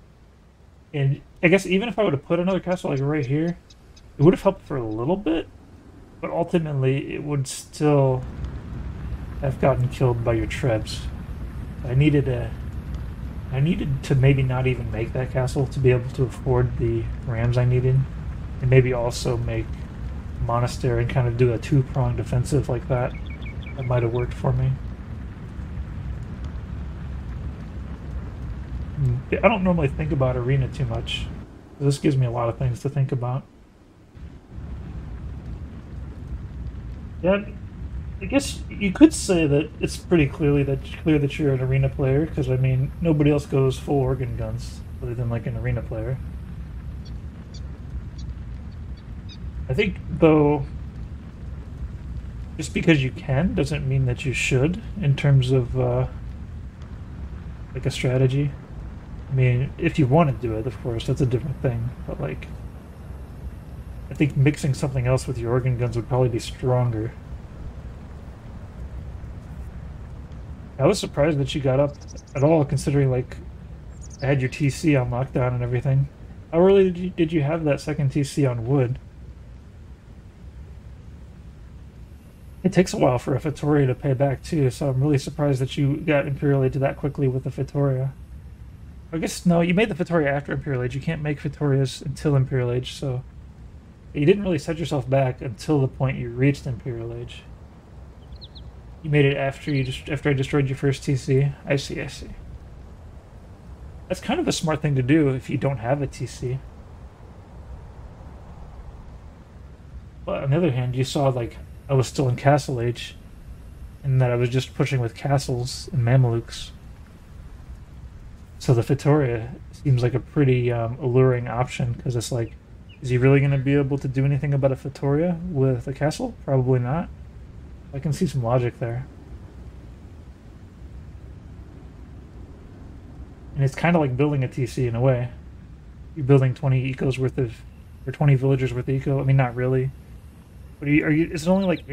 And I guess even if I would have put another castle like right here, it would have helped for a little bit, but ultimately it would still have gotten killed by your trebs. I needed a I needed to maybe not even make that castle to be able to afford the rams I needed, and maybe also make a monastery and kind of do a two-pronged defensive like that. That might have worked for me. I don't normally think about arena too much. This gives me a lot of things to think about. Yeah, I guess you could say that it's pretty clear that you're an arena player, because I mean nobody else goes full organ guns other than like an arena player. I think though, just because you can doesn't mean that you should in terms of like a strategy. I mean, if you want to do it, of course, that's a different thing. But like, I think mixing something else with your organ guns would probably be stronger. I was surprised that you got up at all, considering like I had your TC on lockdown and everything. How early did you have that second TC on wood? It takes a while for a Fitoria to pay back too, so I'm really surprised that you got Imperial Age that quickly with the Fitoria. I guess, no, you made the Fitoria after Imperial Age. You can't make Fitorias until Imperial Age, so you didn't really set yourself back until the point you reached Imperial Age. You made it after after I destroyed your first TC. I see, I see. That's kind of a smart thing to do if you don't have a TC. But on the other hand, you saw like I was still in Castle Age, and that I was just pushing with castles and Mamelukes. So the Fitoria seems like a pretty alluring option, because it's like, is he really going to be able to do anything about a Fitoria with a castle? Probably not. I can see some logic there. And it's kind of like building a TC in a way. You're building 20 ecos worth of, or 20 villagers worth of eco. I mean, not really. But is it only like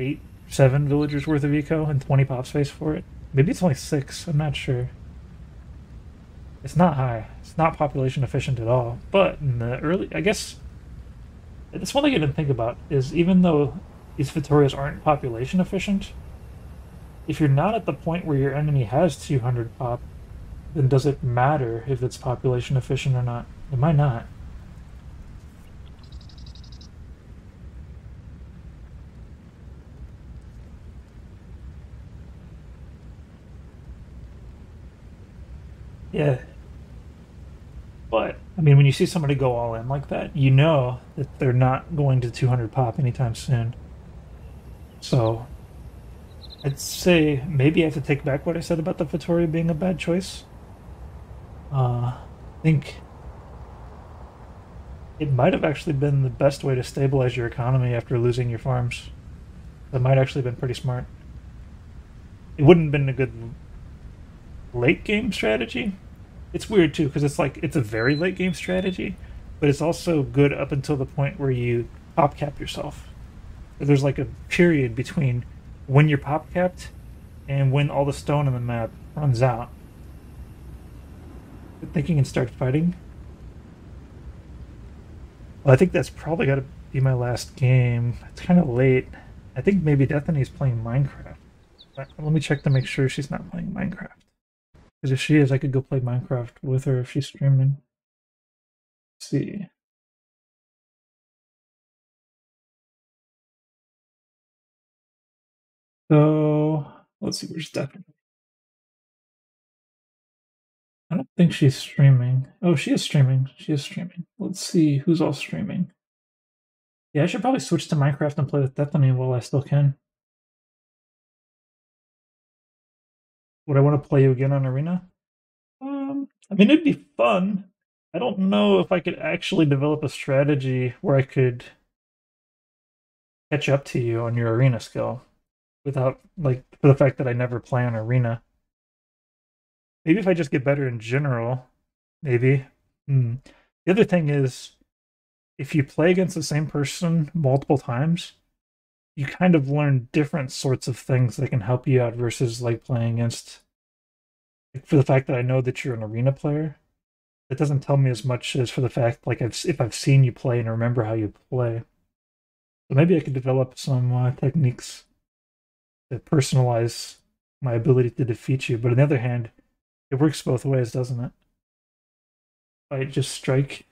7 villagers worth of eco and 20 pop space for it? Maybe it's only 6, I'm not sure. It's not high. It's not population efficient at all. But in the early, I guess, that's one thing I didn't think about, is even though these Fitorias aren't population efficient, if you're not at the point where your enemy has 200 pop, then does it matter if it's population efficient or not? It might not. Yeah. But, I mean, when you see somebody go all in like that, you know that they're not going to 200 pop anytime soon. So, I'd say maybe I have to take back what I said about the Fitoria being a bad choice. I think it might have actually been the best way to stabilize your economy after losing your farms. That might actually have been pretty smart. It wouldn't have been a good late game strategy. It's weird too, because it's like it's a very late game strategy, but it's also good up until the point where you pop cap yourself. There's like a period between when you're pop capped and when all the stone on the map runs out. I think you can start fighting. Well, I think that's probably got to be my last game. It's kind of late. I think maybe Destiny is playing Minecraft. Let me check to make sure she's not playing Minecraft. Because if she is, I could go play Minecraft with her if she's streaming. Let's see. So, let's see, where's Stephanie? I don't think she's streaming. Oh, she is streaming. She is streaming. Let's see who's all streaming. Yeah, I should probably switch to Minecraft and play with Stephanie while I still can. Would I want to play you again on Arena? I mean, it'd be fun. I don't know if I could actually develop a strategy where I could catch up to you on your Arena skill without, like, for the fact that I never play on Arena. Maybe if I just get better in general, maybe. The other thing is, if you play against the same person multiple times, you kind of learn different sorts of things that can help you out versus like playing against, like, for the fact that I know that you're an arena player, it doesn't tell me as much as for the fact like if I've seen you play and remember how you play. So maybe I could develop some techniques that personalize my ability to defeat you. But on the other hand, it works both ways, doesn't it? fight, just strike.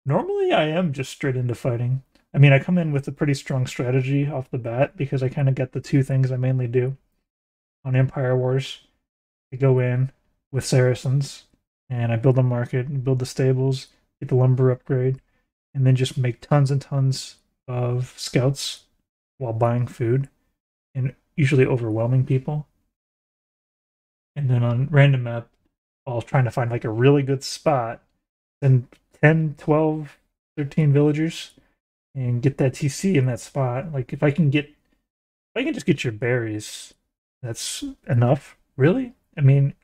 Normally, I am just straight into fighting. I mean, I come in with a pretty strong strategy off the bat because I kind of get the two things I mainly do on Empire Wars. I go in with Saracens, and I build a market, build the stables, get the lumber upgrade, and then just make tons and tons of scouts while buying food and usually overwhelming people. And then on random map, I'll trying to find like a really good spot, then 10, 12, 13 villagers and get that TC in that spot. Like if I can just get your berries, that's enough, really. I mean,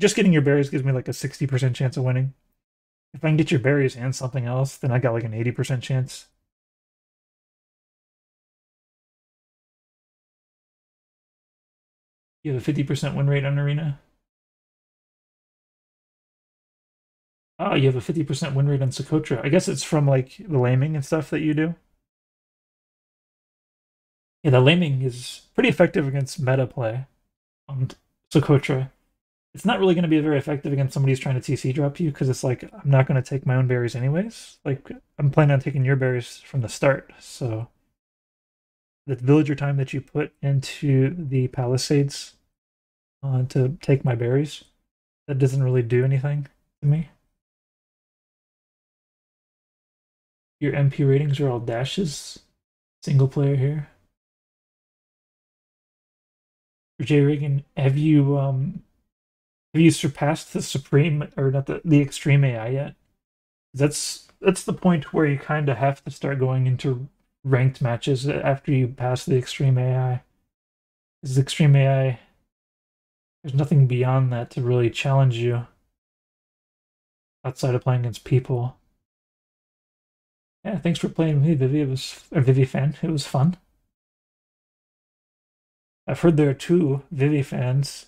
just getting your berries gives me like a 60% chance of winning. If I can get your berries and something else, then I got like an 80% chance. You have a 50% win rate on Arena. Oh, you have a 50% win rate on Socotra. I guess it's from like the laming and stuff that you do. Yeah, the laming is pretty effective against meta play on Socotra. It's not really going to be very effective against somebody who's trying to TC drop you because it's like I'm not going to take my own berries anyways. Like I'm planning on taking your berries from the start. So the villager time that you put into the palisades to take my berries, that doesn't really do anything to me. Your MP ratings are all dashes. Single player here. For J Reagan, have you surpassed the supreme or not the extreme AI yet? That's the point where you kind of have to start going into ranked matches after you pass the extreme AI. Because extreme AI, there's nothing beyond that to really challenge you outside of playing against people. Yeah, thanks for playing with me, Vivi. It was a Vivi fan. It was fun. I've heard there are two Vivi fans,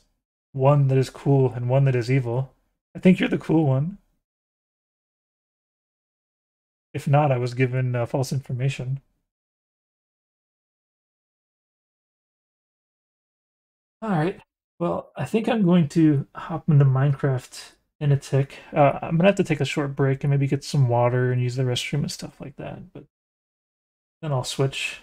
one that is cool and one that is evil. I think you're the cool one. If not, I was given false information. All right. Well, I think I'm going to hop into Minecraft in a tick. I'm gonna have to take a short break and maybe get some water and use the restroom and stuff like that. But then I'll switch.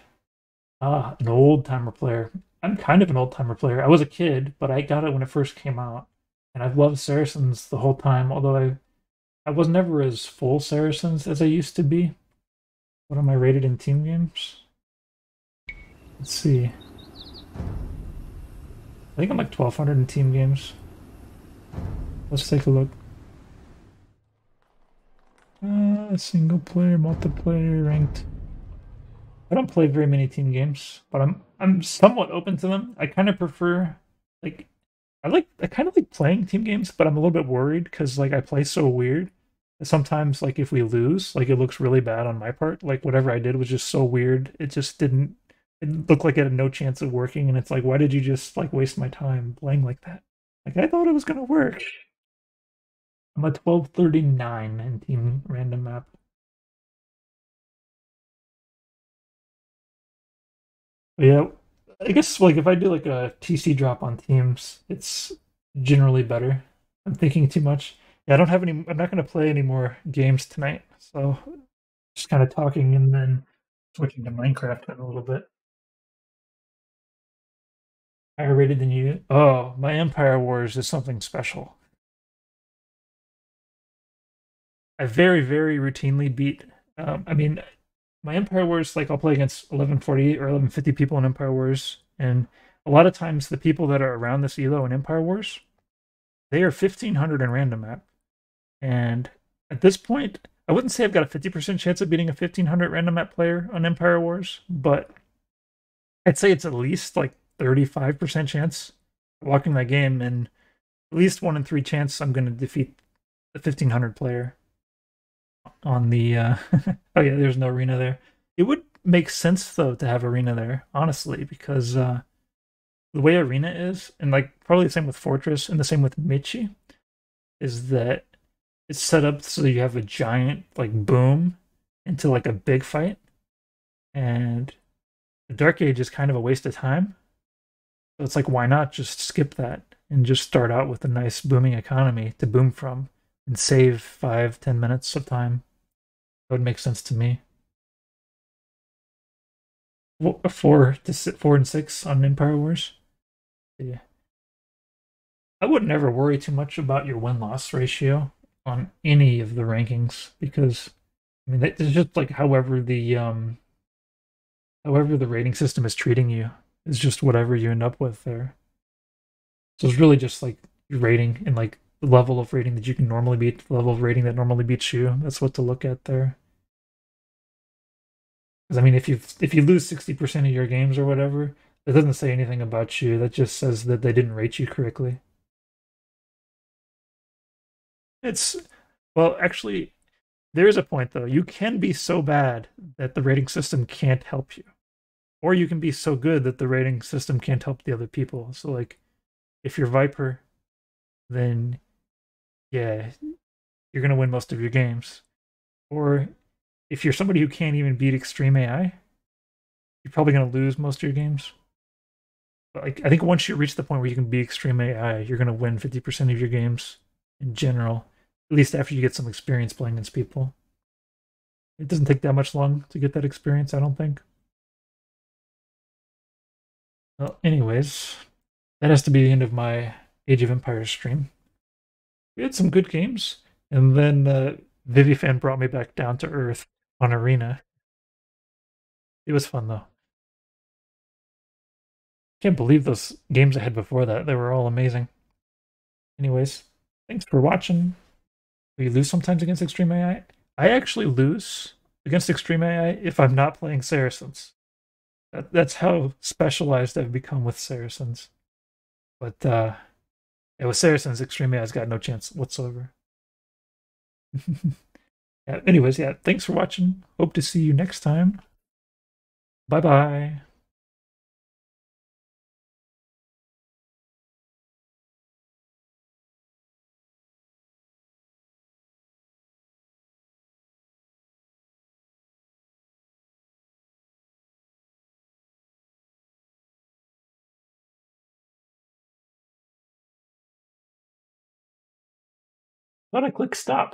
Ah, an old timer player. I'm kind of an old timer player. I was a kid, but I got it when it first came out, and I've loved Saracens the whole time. Although I was never as full Saracens as I used to be. What am I rated in team games? Let's see. I think I'm like 1200 in team games. Let's take a look. Single player, multiplayer, ranked. I don't play very many team games, but I'm somewhat open to them. I kind of prefer like I kind of like playing team games, but I'm a little bit worried because like I play so weird that sometimes like if we lose, like it looks really bad on my part. Like whatever I did was just so weird. It just didn't. It looked like it had no chance of working, and it's like, why did you just like waste my time playing like that? Like I thought it was gonna work. I'm at 1239 in team random map. But yeah, I guess like if I do like a TC drop on teams, it's generally better. I'm thinking too much. Yeah, I don't have any. I'm not going to play any more games tonight, so just kind of talking and then switching to Minecraft in a little bit. Higher rated than you. Oh, my Empire Wars is something special. I very, very routinely beat. I mean, my Empire Wars, like I'll play against 1140 or 1150 people in Empire Wars, and a lot of times the people that are around this elo in Empire Wars, they are 1500 in random map. And at this point, I wouldn't say I've got a 50% chance of beating a 1500 random map player on Empire Wars, but I'd say it's at least like 35% chance of walking that game, and at least 1 in 3 chance I'm going to defeat the 1500 player on the oh yeah, there's no arena there. It would make sense though to have arena there, honestly, because the way arena is, and like probably the same with Fortress and the same with Michi, is that it's set up so you have a giant like boom into like a big fight, and the Dark Age is kind of a waste of time. So it's like, why not just skip that and just start out with a nice booming economy to boom from? and save 5-10 minutes of time. That would make sense to me. 4 and 6 on Empire Wars. Yeah. I would never worry too much about your win-loss ratio on any of the rankings because I mean it's just like however the rating system is treating you is just whatever you end up with there. So it's really just like your rating and like the level of rating that you can normally beat, the level of rating that normally beats you. That's what to look at there. Because I mean, if you lose 60% of your games or whatever, that doesn't say anything about you. That just says that they didn't rate you correctly. It's well, actually, there is a point though. You can be so bad that the rating system can't help you, or you can be so good that the rating system can't help the other people. So like, if you're Viper, then yeah, you're gonna win most of your games. Or if you're somebody who can't even beat extreme AI, you're probably gonna lose most of your games. But like I think once you reach the point where you can beat extreme AI, you're gonna win 50% of your games in general. At least after you get some experience playing against people. It doesn't take that much long to get that experience, I don't think. Well, anyways, that has to be the end of my Age of Empires stream. We had some good games, and then Vivifan brought me back down to earth on Arena. It was fun though. Can't believe those games I had before that. They were all amazing. Anyways, thanks for watching. We lose sometimes against Extreme AI. I actually lose against Extreme AI if I'm not playing Saracens. That's how specialized I've become with Saracens. But yeah, with Saracens, Extreme AI's got no chance whatsoever. Yeah, anyways, yeah, thanks for watching. Hope to see you next time. Bye bye. Thought I clicked stop.